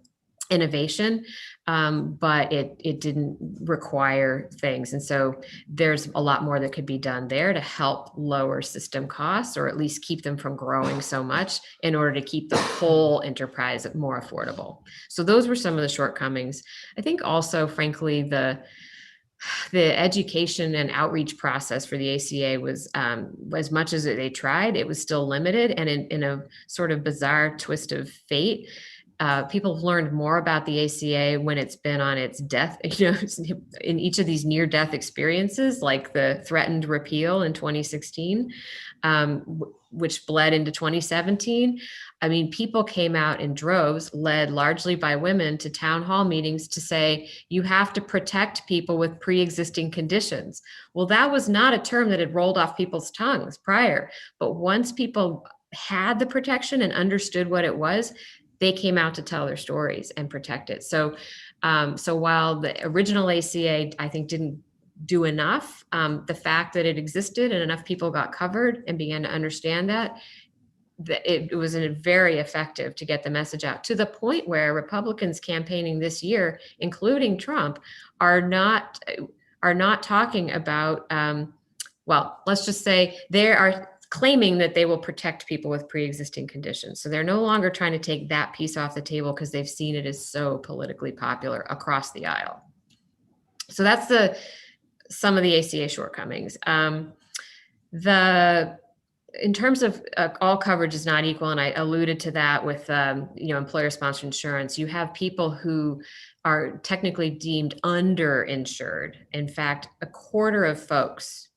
Innovation, but it didn't require things. And so there's a lot more that could be done there to help lower system costs, or at least keep them from growing so much, in order to keep the whole enterprise more affordable. So those were some of the shortcomings. I think also, frankly, the education and outreach process for the ACA was, as much as they tried, it was still limited. And in a sort of bizarre twist of fate, people have learned more about the ACA when it's been on its death, in each of these near-death experiences, like the threatened repeal in 2016, which bled into 2017. I mean, people came out in droves, led largely by women, to town hall meetings to say, you have to protect people with pre-existing conditions. Well, that was not a term that had rolled off people's tongues prior, but once people had the protection and understood what it was, they came out to tell their stories and protect it. So while the original ACA, I think, didn't do enough, the fact that it existed and enough people got covered and began to understand that it was very effective to get the message out, to the point where Republicans campaigning this year, including Trump, are not talking about, well, let's just say they are claiming that they will protect people with pre-existing conditions. So they're no longer trying to take that piece off the table because they've seen it as so politically popular across the aisle. So that's some of the ACA shortcomings. In terms of all coverage is not equal, and I alluded to that with employer-sponsored insurance, you have people who are technically deemed underinsured. In fact, a quarter of folks,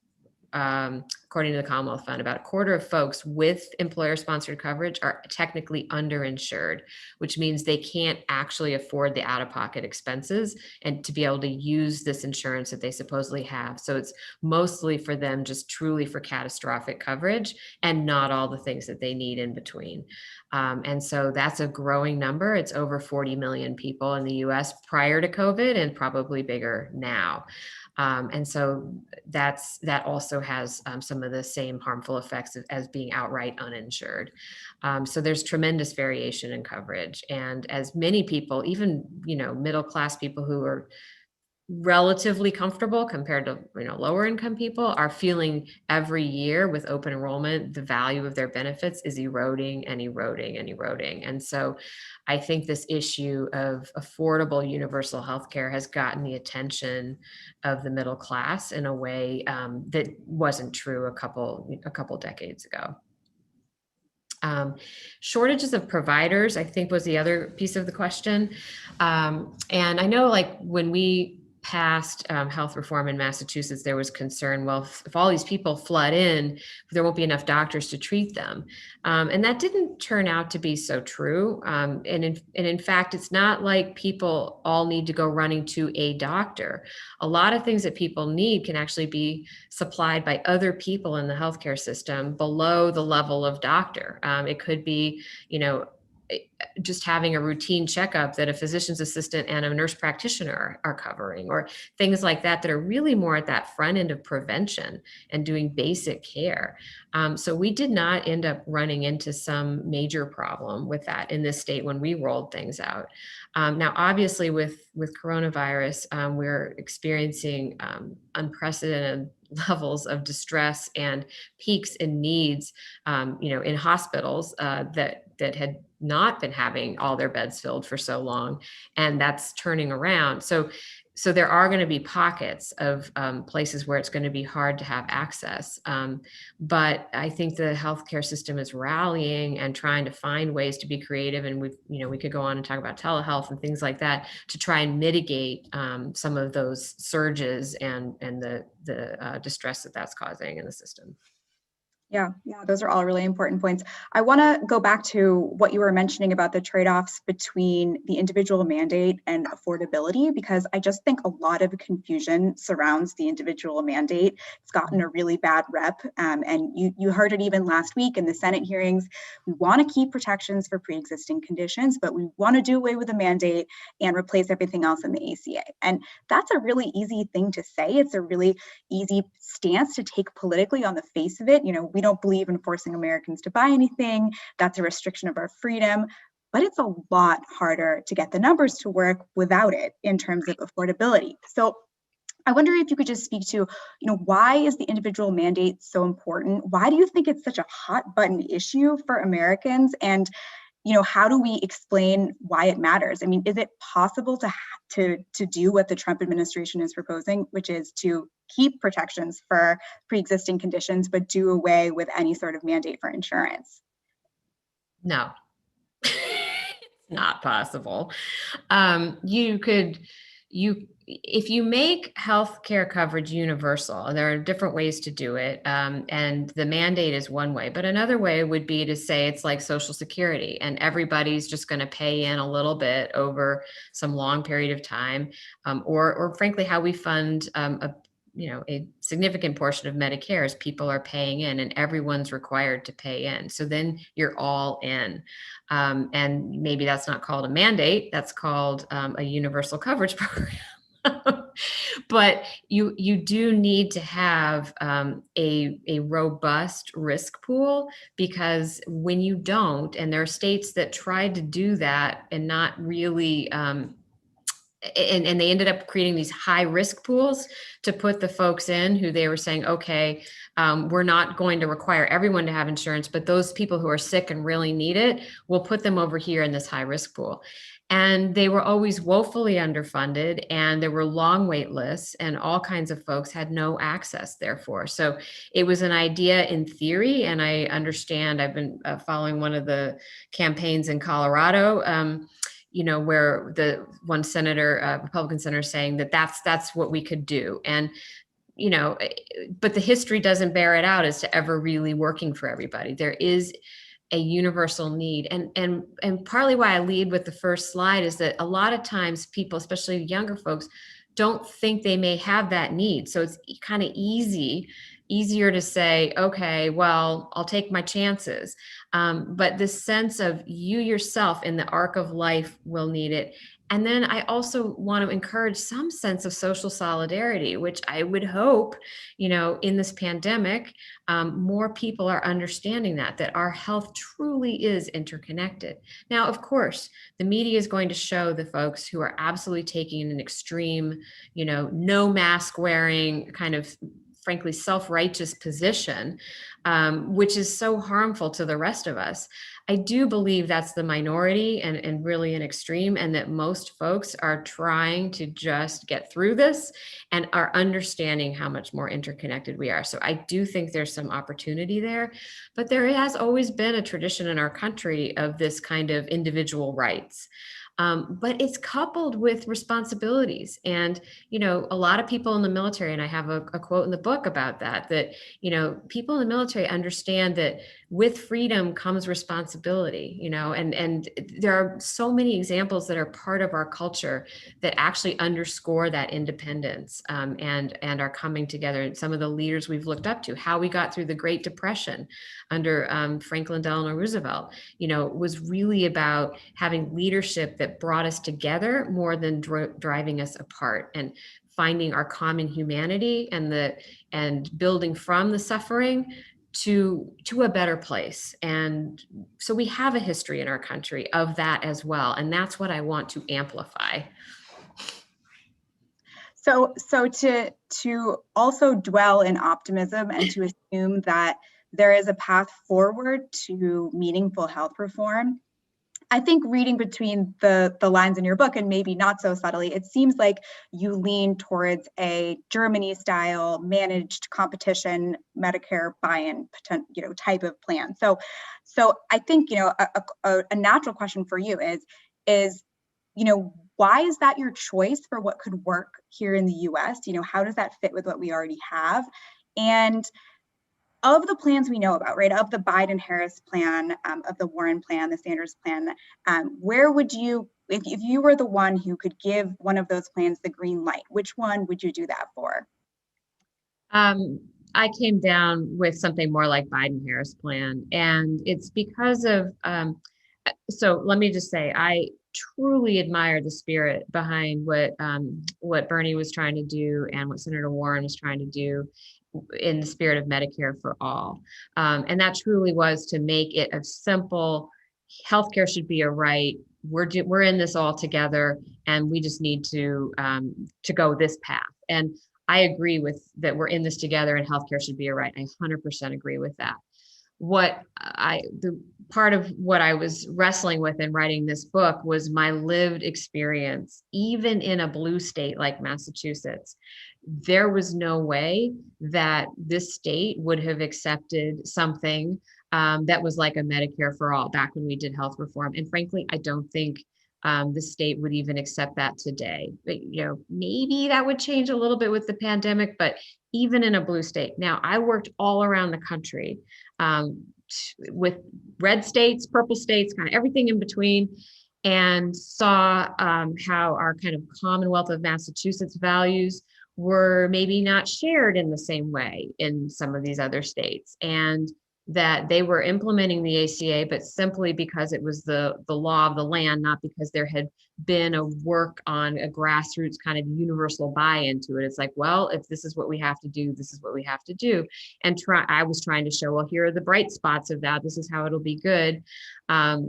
according to the Commonwealth Fund, about a quarter of folks with employer-sponsored coverage are technically underinsured, which means they can't actually afford the out-of-pocket expenses and to be able to use this insurance that they supposedly have. So it's mostly for them just truly for catastrophic coverage and not all the things that they need in between. And so that's a growing number. It's over 40 million people in the US prior to COVID and probably bigger now. And so that also has some of the same harmful effects as being outright uninsured. So there's tremendous variation in coverage. And as many people, even, middle-class people who are relatively comfortable compared to lower income people, are feeling every year with open enrollment, the value of their benefits is eroding and eroding and eroding. And so I think this issue of affordable universal healthcare has gotten the attention of the middle class in a way that wasn't true a couple decades ago. Shortages of providers, I think, was the other piece of the question. And I know, like, when we passed health reform in Massachusetts, there was concern, well, if all these people flood in, there won't be enough doctors to treat them. And that didn't turn out to be so true. And in fact, it's not like people all need to go running to a doctor. A lot of things that people need can actually be supplied by other people in the healthcare system below the level of doctor. It could be, just having a routine checkup that a physician's assistant and a nurse practitioner are covering, or things like that are really more at that front end of prevention and doing basic care. So we did not end up running into some major problem with that in this state when we rolled things out. Now, obviously, with coronavirus, we're experiencing unprecedented levels of distress and peaks in needs, in hospitals that had not been having all their beds filled for so long, and that's turning around. So there are going to be pockets of places where it's going to be hard to have access. But I think the healthcare system is rallying and trying to find ways to be creative. And we could go on and talk about telehealth and things like that to try and mitigate some of those surges and the distress that's causing in the system.
Yeah, those are all really important points. I want to go back to what you were mentioning about the trade-offs between the individual mandate and affordability, because I just think a lot of confusion surrounds the individual mandate. It's gotten a really bad rep, and you heard it even last week in the Senate hearings. We want to keep protections for pre-existing conditions, but we want to do away with the mandate and replace everything else in the ACA. And that's a really easy thing to say. It's a really easy stance to take politically on the face of it. We don't believe in forcing Americans to buy anything. That's a restriction of our freedom. But it's a lot harder to get the numbers to work without it in terms of affordability. So I wonder if you could just speak to, why is the individual mandate so important? Why do you think it's such a hot button issue for Americans? And how do we explain why it matters? I mean, is it possible to do what the Trump administration is proposing, which is to keep protections for pre-existing conditions, but do away with any sort of mandate for insurance?
No, it's not possible. If you make healthcare coverage universal, and there are different ways to do it, and the mandate is one way, but another way would be to say it's like Social Security, and everybody's just going to pay in a little bit over some long period of time, or frankly, how we fund a significant portion of Medicare is people are paying in, and everyone's required to pay in. So then you're all in. And maybe that's not called a mandate, that's called a universal coverage program. But you do need to have a robust risk pool, because when you don't, and there are states that tried to do that and not really, and they ended up creating these high risk pools to put the folks in who they were saying, okay, we're not going to require everyone to have insurance, but those people who are sick and really need it, we'll put them over here in this high risk pool. And they were always woefully underfunded, and there were long wait lists, and all kinds of folks had no access, therefore. So it was an idea in theory, and I understand, I've been following one of the campaigns in Colorado, where the one senator, Republican senator, saying that's what we could do. And but the history doesn't bear it out as to ever really working for everybody. There is a universal need. And partly why I lead with the first slide is that a lot of times people, especially younger folks, don't think they may have that need. So it's kind of easier to say, okay, well, I'll take my chances. But this sense of you yourself in the arc of life will need it. And then I also want to encourage some sense of social solidarity, which I would hope, in this pandemic, more people are understanding that our health truly is interconnected. Now, of course, the media is going to show the folks who are absolutely taking an extreme, no mask wearing, kind of frankly self-righteous position, which is so harmful to the rest of us. I do believe that's the minority and really an extreme, and that most folks are trying to just get through this and are understanding how much more interconnected we are. So I do think there's some opportunity there, but there has always been a tradition in our country of this kind of individual rights. But it's coupled with responsibilities. And, a lot of people in the military, and I have a quote in the book about that people in the military understand that with freedom comes responsibility, and there are so many examples that are part of our culture that actually underscore that independence, and are coming together. And some of the leaders we've looked up to, how we got through the Great Depression under Franklin Delano Roosevelt, was really about having leadership that brought us together more than driving us apart, and finding our common humanity and building from the suffering to a better place. And so we have a history in our country of that as well. And that's what I want to amplify.
So to also dwell in optimism and to assume that there is a path forward to meaningful health reform, I think reading between the lines in your book, and maybe not so subtly, it seems like you lean towards a Germany-style managed competition Medicare buy-in, type of plan. So I think a natural question for you is why is that your choice for what could work here in the U.S.? How does that fit with what we already have? And of the plans we know about, right, of the Biden-Harris plan, of the Warren plan, the Sanders plan, where would you, if you were the one who could give one of those plans the green light, which one would you do that for?
I came down with something more like Biden-Harris plan, and it's because of, so let me just say, I truly admire the spirit behind what Bernie was trying to do and what Senator Warren was trying to do in the spirit of Medicare for all. And that truly was to make it a simple, healthcare should be a right. We're in this all together, and we just need to go this path. And I agree with that. We're in this together, and healthcare should be a right. I 100% agree with that. part of what I was wrestling with in writing this book was my lived experience. Even in a blue state like Massachusetts, there was no way that this state would have accepted something that was like a Medicare for all back when we did health reform. And frankly, I don't think the state would even accept that today. But, maybe that would change a little bit with the pandemic, but even in a blue state. Now, I worked all around the country with red states, purple states, kind of everything in between, and saw how our kind of Commonwealth of Massachusetts values were maybe not shared in the same way in some of these other states, and that they were implementing the ACA, but simply because it was the law of the land, not because there had been a work on a grassroots kind of universal buy-in to it. It's like, well, if this is what we have to do, this is what we have to do. And I was trying to show, well, here are the bright spots of that. This is how it'll be good. But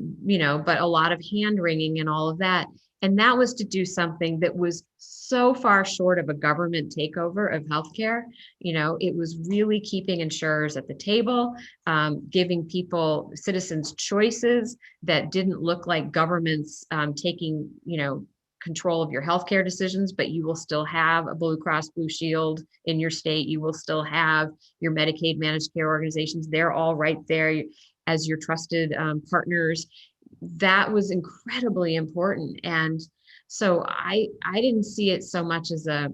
a lot of hand-wringing and all of that. And that was to do something that was so far short of a government takeover of healthcare. It was really keeping insurers at the table, giving citizens choices that didn't look like governments taking, control of your healthcare decisions, but you will still have a Blue Cross Blue Shield in your state. You will still have your Medicaid managed care organizations. They're all right there as your trusted partners. That was incredibly important. And so I didn't see it so much as of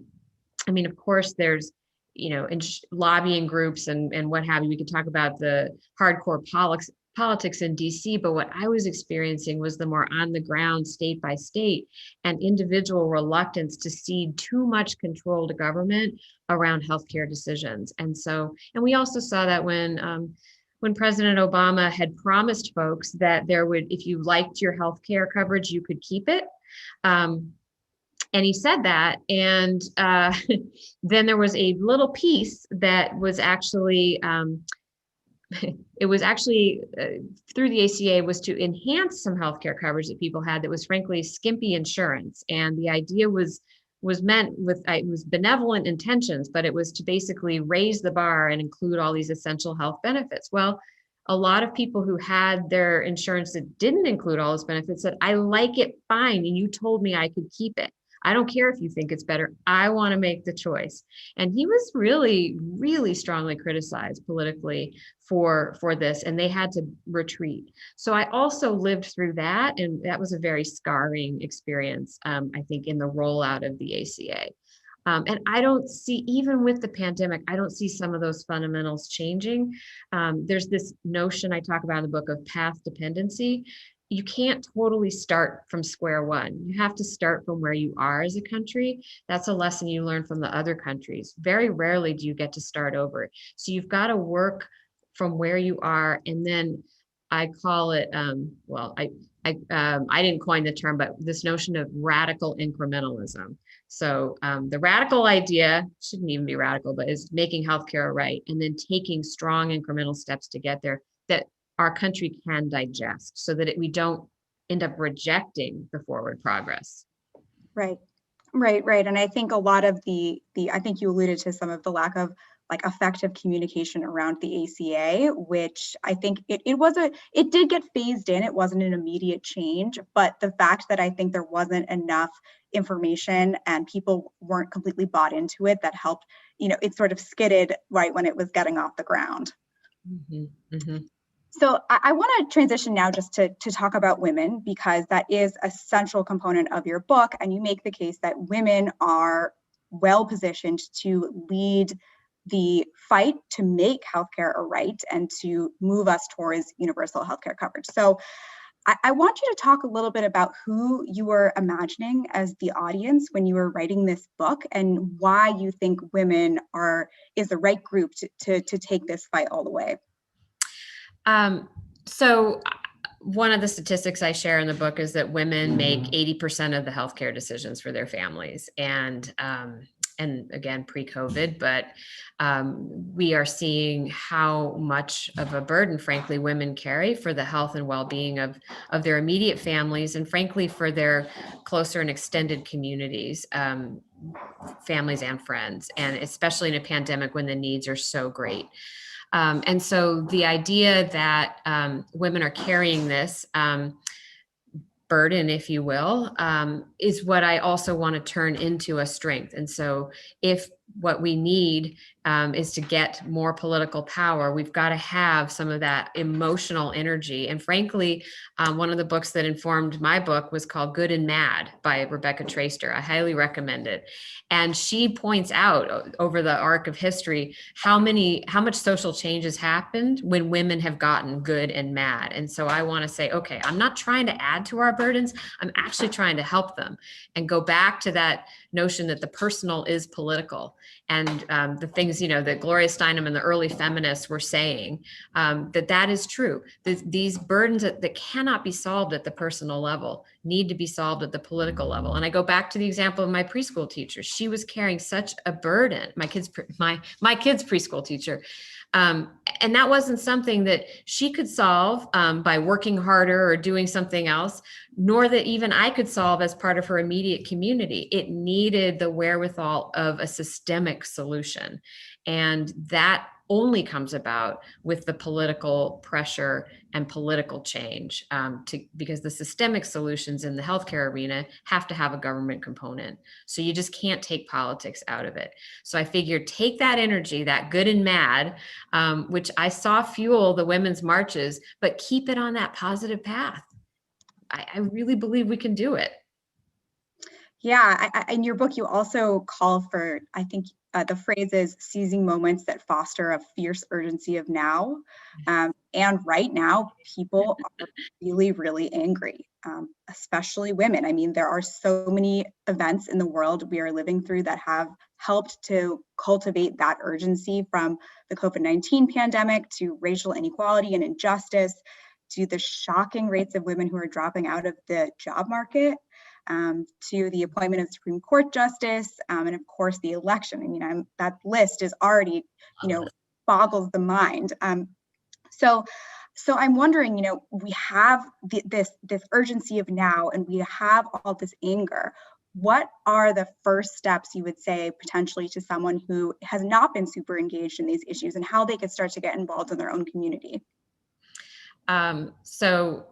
course there's, in lobbying groups and what have you. We could talk about the hardcore politics in DC, but what I was experiencing was the more on the ground, state by state, and individual reluctance to cede too much control to government around healthcare decisions. And we also saw that when President Obama had promised folks that if you liked your healthcare coverage, you could keep it. And he said that. And then there was a little piece that was actually, through the ACA, was to enhance some healthcare coverage that people had that was frankly skimpy insurance. And the idea was meant with, it was benevolent intentions, but it was to basically raise the bar and include all these essential health benefits. Well, a lot of people who had their insurance that didn't include all those benefits said, I like it fine, and you told me I could keep it. I don't care if you think it's better. I want to make the choice. And he was really, really strongly criticized politically for this, and they had to retreat. So I also lived through that, and that was a very scarring experience, I think, in the rollout of the ACA. And I don't see, even with the pandemic, I don't see some of those fundamentals changing. There's this notion I talk about in the book of path dependency. You can't totally start from square one. You have to start from where you are as a country. That's a lesson you learn from the other countries. Very rarely do you get to start over. So you've got to work from where you are. And then I call it, I didn't coin the term, but this notion of radical incrementalism. So the radical idea, shouldn't even be radical, but is making healthcare right, and then taking strong incremental steps to get there that our country can digest, so that we don't end up rejecting the forward progress.
Right. And I think a lot of I think you alluded to some of the lack of effective communication around the ACA, which I think it did get phased in. It wasn't an immediate change, but the fact that I think there wasn't enough information and people weren't completely bought into it, that helped, it sort of skidded right when it was getting off the ground.
Mm-hmm. Mm-hmm.
So I want to transition now just to talk about women, because that is a central component of your book. And you make the case that women are well positioned to lead the fight to make healthcare a right and to move us towards universal healthcare coverage. So I want you to talk a little bit about who you were imagining as the audience when you were writing this book, and why you think women is the right group to take this fight all the way.
So one of the statistics I share in the book is that women make 80% of the healthcare decisions for their families. And and again, pre-COVID, but we are seeing how much of a burden, frankly, women carry for the health and well-being of their immediate families, and frankly, for their closer and extended communities, families and friends, and especially in a pandemic when the needs are so great. And so the idea that women are carrying this burden, if you will, is what I also want to turn into a strength. And so if what we need is to get more political power, we've got to have some of that emotional energy. And frankly, one of the books that informed my book was called Good and Mad by Rebecca Traister. I highly recommend it. And she points out over the arc of history how much social change has happened when women have gotten good and mad. And so I want to say, okay, I'm not trying to add to our burdens. I'm actually trying to help them, and go back to that notion that the personal is political. And the things, that Gloria Steinem and the early feminists were saying, that is true. These burdens that cannot be solved at the personal level need to be solved at the political level. And I go back to the example of my preschool teacher. She was carrying such a burden, my kid's preschool teacher. And that wasn't something that she could solve by working harder or doing something else, nor that even I could solve as part of her immediate community. It needed the wherewithal of a systemic solution. And that only comes about with the political pressure and political change, because the systemic solutions in the healthcare arena have to have a government component. So you just can't take politics out of it. So I figured, take that energy, that good and mad, which I saw fuel the women's marches, but keep it on that positive path. I really believe we can do it.
Yeah, in your book, you also call for, I think the phrase is seizing moments that foster a fierce urgency of now. And right now, people are really, really angry, especially women. I mean, there are so many events in the world we are living through that have helped to cultivate that urgency, from the COVID-19 pandemic to racial inequality and injustice, to the shocking rates of women who are dropping out of the job market, to the appointment of Supreme Court justice, and of course the election. I mean, that list is already, boggles the mind. So I'm wondering, we have this urgency of now, and we have all this anger. What are the first steps you would say potentially to someone who has not been super engaged in these issues, and how they could start to get involved in their own community?
So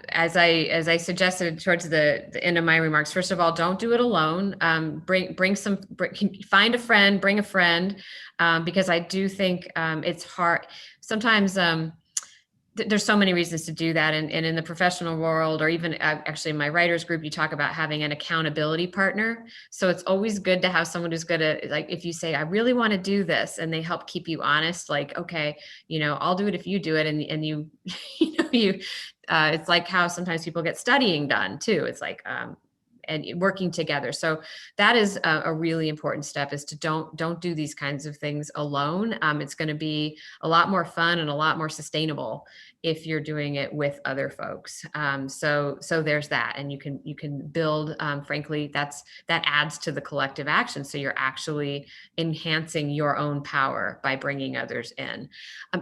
as I suggested towards the end of my remarks, first of all, don't do it alone. Find a friend, bring a friend, because I do think it's hard. Sometimes there's so many reasons to do that. And in the professional world, or even actually in my writers group, you talk about having an accountability partner. So it's always good to have someone who's good at, like, if you say, I really want to do this, and they help keep you honest, like, okay, I'll do it if you do it. And you, it's like how sometimes people get studying done too. It's like, and working together. So that is a really important step, is to don't do these kinds of things alone. It's going to be a lot more fun and a lot more sustainable if you're doing it with other folks. So there's that, and you can build, frankly, that adds to the collective action. So you're actually enhancing your own power by bringing others in,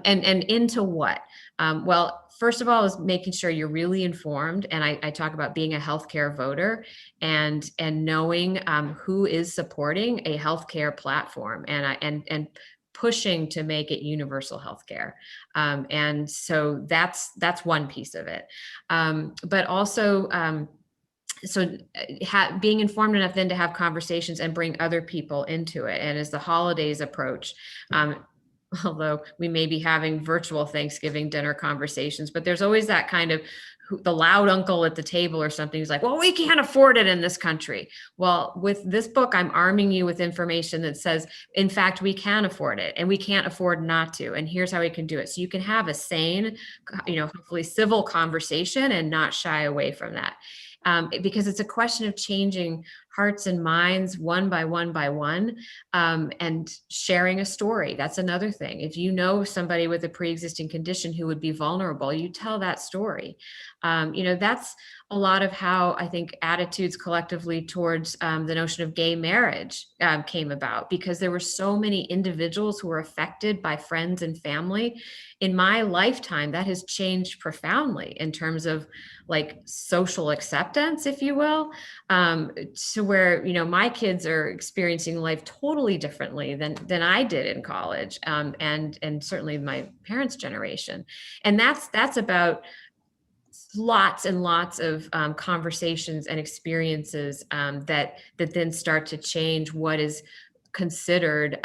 and into what? Well, first of all, is making sure you're really informed. And I talk about being a healthcare voter, and knowing who is supporting a healthcare platform, and pushing to make it universal healthcare. And so that's one piece of it. But also, being informed enough then to have conversations and bring other people into it. And as the holidays approach, although we may be having virtual Thanksgiving dinner conversations, but there's always that kind of the loud uncle at the table or something who's like, well, we can't afford it in this country. Well, with this book, I'm arming you with information that says, in fact, we can afford it, and we can't afford not to. And here's how we can do it. So you can have a sane, hopefully civil conversation and not shy away from that. Because it's a question of changing hearts and minds one by one, and sharing a story. That's another thing. If you know somebody with a pre-existing condition who would be vulnerable, you tell that story. That's a lot of how I think attitudes collectively towards the notion of gay marriage came about, because there were so many individuals who were affected by friends and family. In my lifetime, that has changed profoundly in terms of like social acceptance, if you will, to where, my kids are experiencing life totally differently than I did in college, and certainly my parents' generation. And that's about lots and lots of conversations and experiences that then start to change what is considered,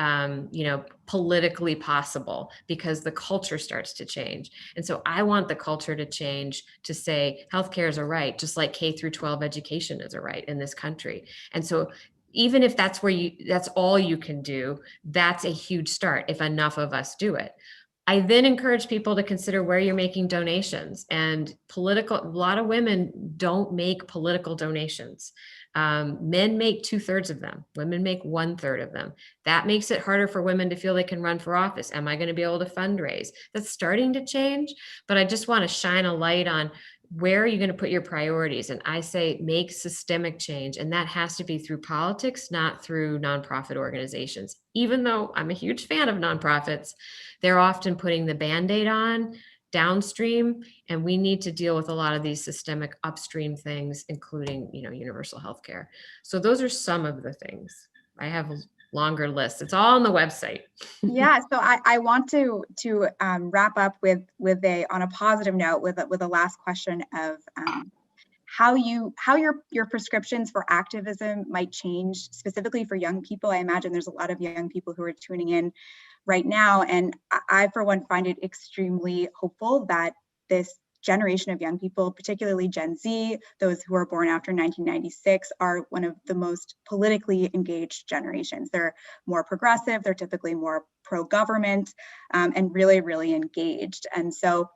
politically possible, because the culture starts to change. And so I want the culture to change to say healthcare is a right, just like K through 12 education is a right in this country. And so even if that's all you can do, that's a huge start if enough of us do it. I then encourage people to consider where you're making donations, and a lot of women don't make political donations. Men make 2/3 of them. Women make 1/3 of them. That makes it harder for women to feel they can run for office. Am I going to be able to fundraise? That's starting to change, but I just want to shine a light on where are you going to put your priorities? And I say make systemic change. And that has to be through politics, not through nonprofit organizations. Even though I'm a huge fan of nonprofits, they're often putting the Band-Aid on downstream, and we need to deal with a lot of these systemic upstream things, including, universal health care. So those are some of the things. I have a longer list. It's all on the website.
Yeah, so I want to wrap up with on a positive note with a last question of how your prescriptions for activism might change specifically for young people. I imagine there's a lot of young people who are tuning in right now, and I for one find it extremely hopeful that this generation of young people, particularly Gen Z, those who are born after 1996, are one of the most politically engaged generations. They're more progressive, they're typically more pro-government, and really, really engaged. And so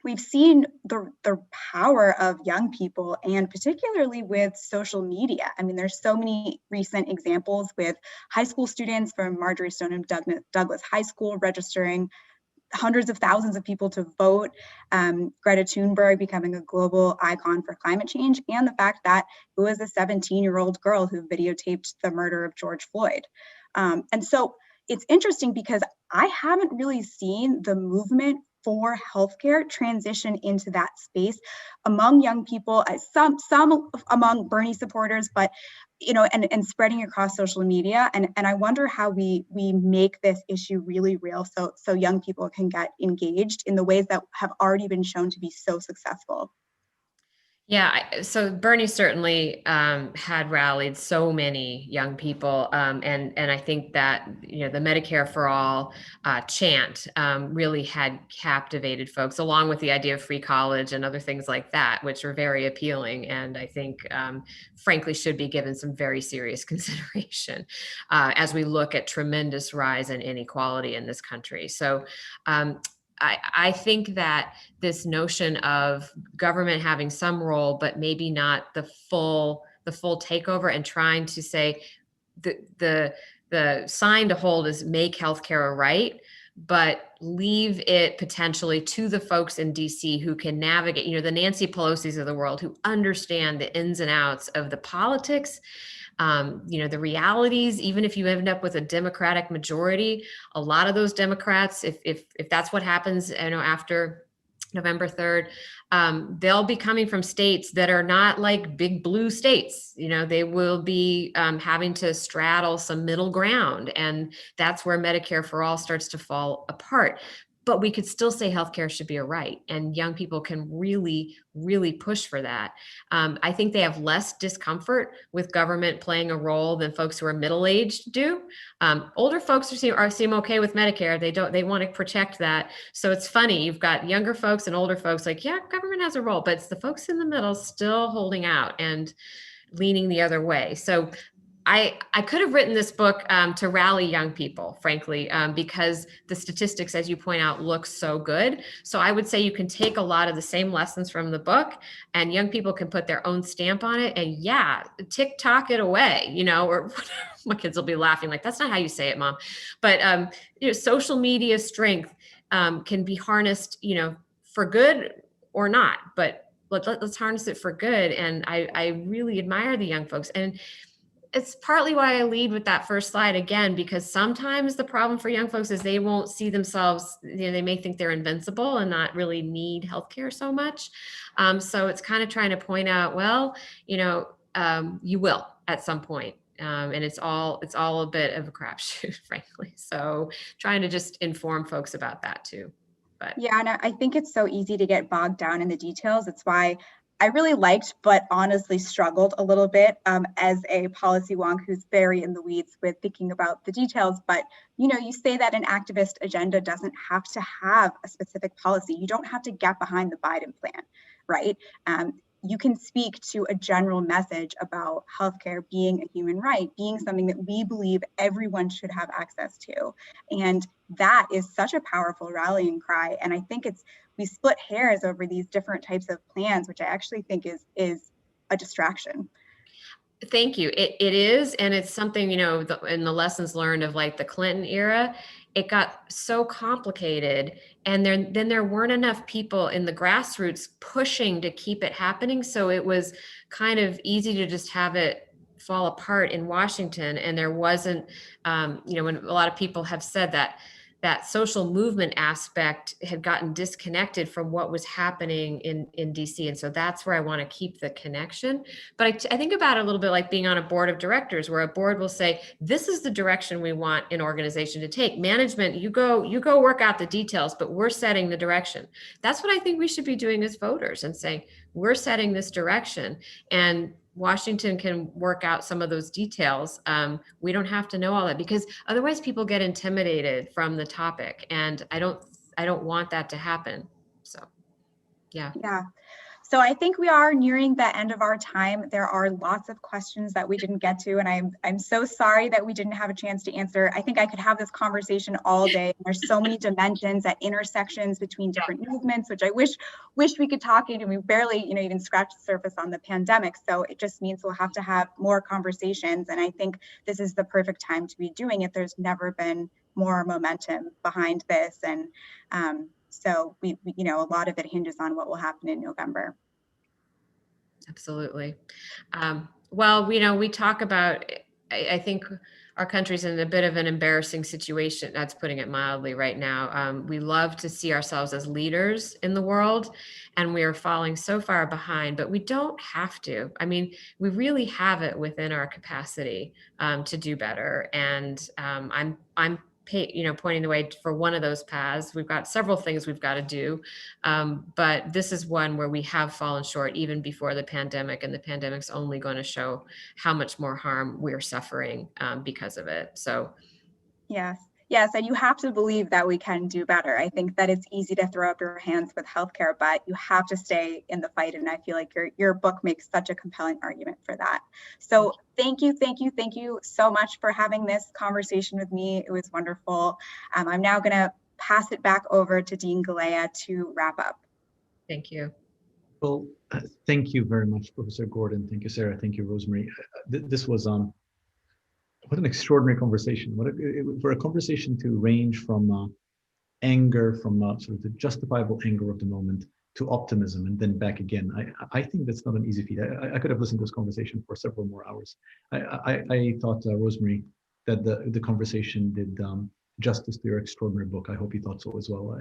we've seen the power of young people, and particularly with social media. I mean, there's so many recent examples with high school students from Marjorie Stoneman Douglas High School registering hundreds of thousands of people to vote, Greta Thunberg becoming a global icon for climate change, and the fact that it was a 17-year-old girl who videotaped the murder of George Floyd. And so it's interesting because I haven't really seen the movement for healthcare transition into that space among young people, some among Bernie supporters, but and spreading across social media. And I wonder how we make this issue really real, so young people can get engaged in the ways that have already been shown to be so successful.
Yeah, so Bernie certainly had rallied so many young people, and I think that the Medicare for All chant really had captivated folks, along with the idea of free college and other things like that, which are very appealing, and I think frankly should be given some very serious consideration as we look at tremendous rise in inequality in this country. So I think that this notion of government having some role, but maybe not the full takeover, and trying to say the sign to hold is make healthcare a right, but leave it potentially to the folks in DC who can navigate, the Nancy Pelosi's of the world, who understand the ins and outs of the politics, the realities. Even if you end up with a Democratic majority, a lot of those Democrats, if that's what happens, after November 3rd, they'll be coming from states that are not like big blue states. They will be having to straddle some middle ground, and that's where Medicare for All starts to fall apart. But we could still say healthcare should be a right, and young people can really, really push for that. I think they have less discomfort with government playing a role than folks who are middle-aged do. Older folks seem okay with Medicare. They want to protect that. So it's funny, you've got younger folks and older folks like, yeah, government has a role, but it's the folks in the middle still holding out and leaning the other way. So I could have written this book to rally young people, frankly, because the statistics, as you point out, look so good. So I would say you can take a lot of the same lessons from the book, and young people can put their own stamp on it. And yeah, TikTok it away, or my kids will be laughing like, that's not how you say it, Mom. But social media strength can be harnessed, for good or not. But let's harness it for good. And I really admire the young folks. And it's partly why I lead with that first slide again, because sometimes the problem for young folks is they won't see themselves, they may think they're invincible and not really need healthcare so much. So it's kind of trying to point out, well, you will at some point. And it's all a bit of a crapshoot, frankly. So trying to just inform folks about that too. But
yeah, and I think it's so easy to get bogged down in the details. It's why I really liked, but honestly struggled a little bit as a policy wonk who's very in the weeds with thinking about the details. But, you say that an activist agenda doesn't have to have a specific policy. You don't have to get behind the Biden plan, right? You can speak to a general message about healthcare being a human right, being something that we believe everyone should have access to. And that is such a powerful rallying cry. And I think we split hairs over these different types of plans, which I actually think is a distraction.
Thank you. It is. And it's something, in the lessons learned of like the Clinton era, it got so complicated. And then there weren't enough people in the grassroots pushing to keep it happening. So it was kind of easy to just have it fall apart in Washington. And there wasn't, when a lot of people have said that social movement aspect had gotten disconnected from what was happening in DC. And so that's where I want to keep the connection. But I think about it a little bit like being on a board of directors, where a board will say, this is the direction we want an organization to take. Management, you go work out the details, but we're setting the direction. That's what I think we should be doing as voters, and saying, we're setting this direction. And Washington can work out some of those details. We don't have to know all that, because otherwise people get intimidated from the topic, and I don't want that to happen. So, yeah.
Yeah. So I think we are nearing the end of our time. There are lots of questions that we didn't get to, and I'm so sorry that we didn't have a chance to answer. I think I could have this conversation all day. There's so many dimensions at intersections between different movements, which I wish we could talk into. We barely, even scratched the surface on the pandemic. So it just means we'll have to have more conversations. And I think this is the perfect time to be doing it. There's never been more momentum behind this. And so we, a lot of it hinges on what will happen in November.
Absolutely. Well, we talk about, I think our country's in a bit of an embarrassing situation. That's putting it mildly right now. We love to see ourselves as leaders in the world, and we are falling so far behind, but we don't have to. I mean, we really have it within our capacity to do better. And I'm pointing the way for one of those paths. We've got several things we've got to do, but this is one where we have fallen short even before the pandemic, and the pandemic's only going to show how much more harm we're suffering because of it. So,
yes, and you have to believe that we can do better. I think that it's easy to throw up your hands with healthcare, but you have to stay in the fight. And I feel like your book makes such a compelling argument for that. So thank you so much for having this conversation with me. It was wonderful. I'm now going to pass it back over to Dean Galea to wrap up.
Thank you.
Well, thank you very much, Professor Gordon. Thank you, Sarah. Thank you, Rosemarie. This was what an extraordinary conversation. For a conversation to range from anger, from sort of the justifiable anger of the moment, to optimism, and then back again. I think that's not an easy feat. I could have listened to this conversation for several more hours. I thought, Rosemarie, that the conversation did justice to your extraordinary book. I hope you thought so as well.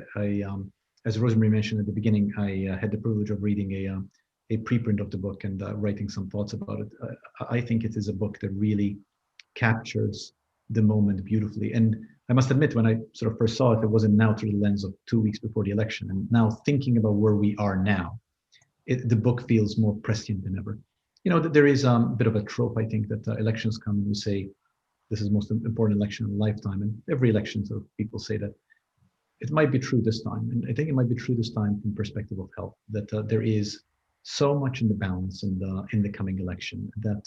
As Rosemarie mentioned at the beginning, I had the privilege of reading a preprint of the book and writing some thoughts about it. I think it is a book that really captures the moment beautifully. And I must admit, when I sort of first saw it, it wasn't now through the lens of 2 weeks before the election. And now thinking about where we are now, the book feels more prescient than ever. There is a bit of a trope, I think, that elections come and we say, this is the most important election in a lifetime. And every election, sort of people say that. It might be true this time. And I think it might be true this time from the perspective of health, that there is so much in the balance in the coming election that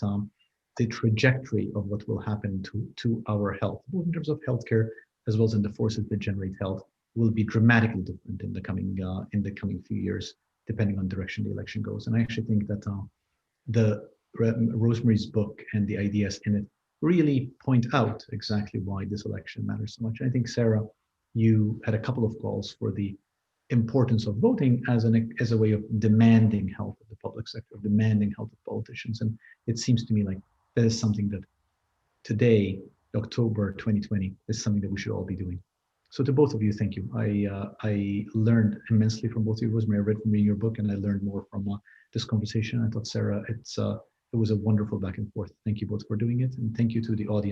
the trajectory of what will happen to our health, both in terms of healthcare as well as in the forces that generate health, will be dramatically different in the coming few years, depending on the direction the election goes. And I actually think that Rosemarie's book and the ideas in it really point out exactly why this election matters so much. I think, Sarah, you had a couple of calls for the importance of voting as a way of demanding health of the public sector, demanding health of politicians. And it seems to me like that is something that today, October 2020, is something that we should all be doing. So to both of you, thank you. I learned immensely from both of you. Rosemarie, I read from reading your book, and I learned more from this conversation. I thought, Sarah, it was a wonderful back and forth. Thank you both for doing it, and thank you to the audience.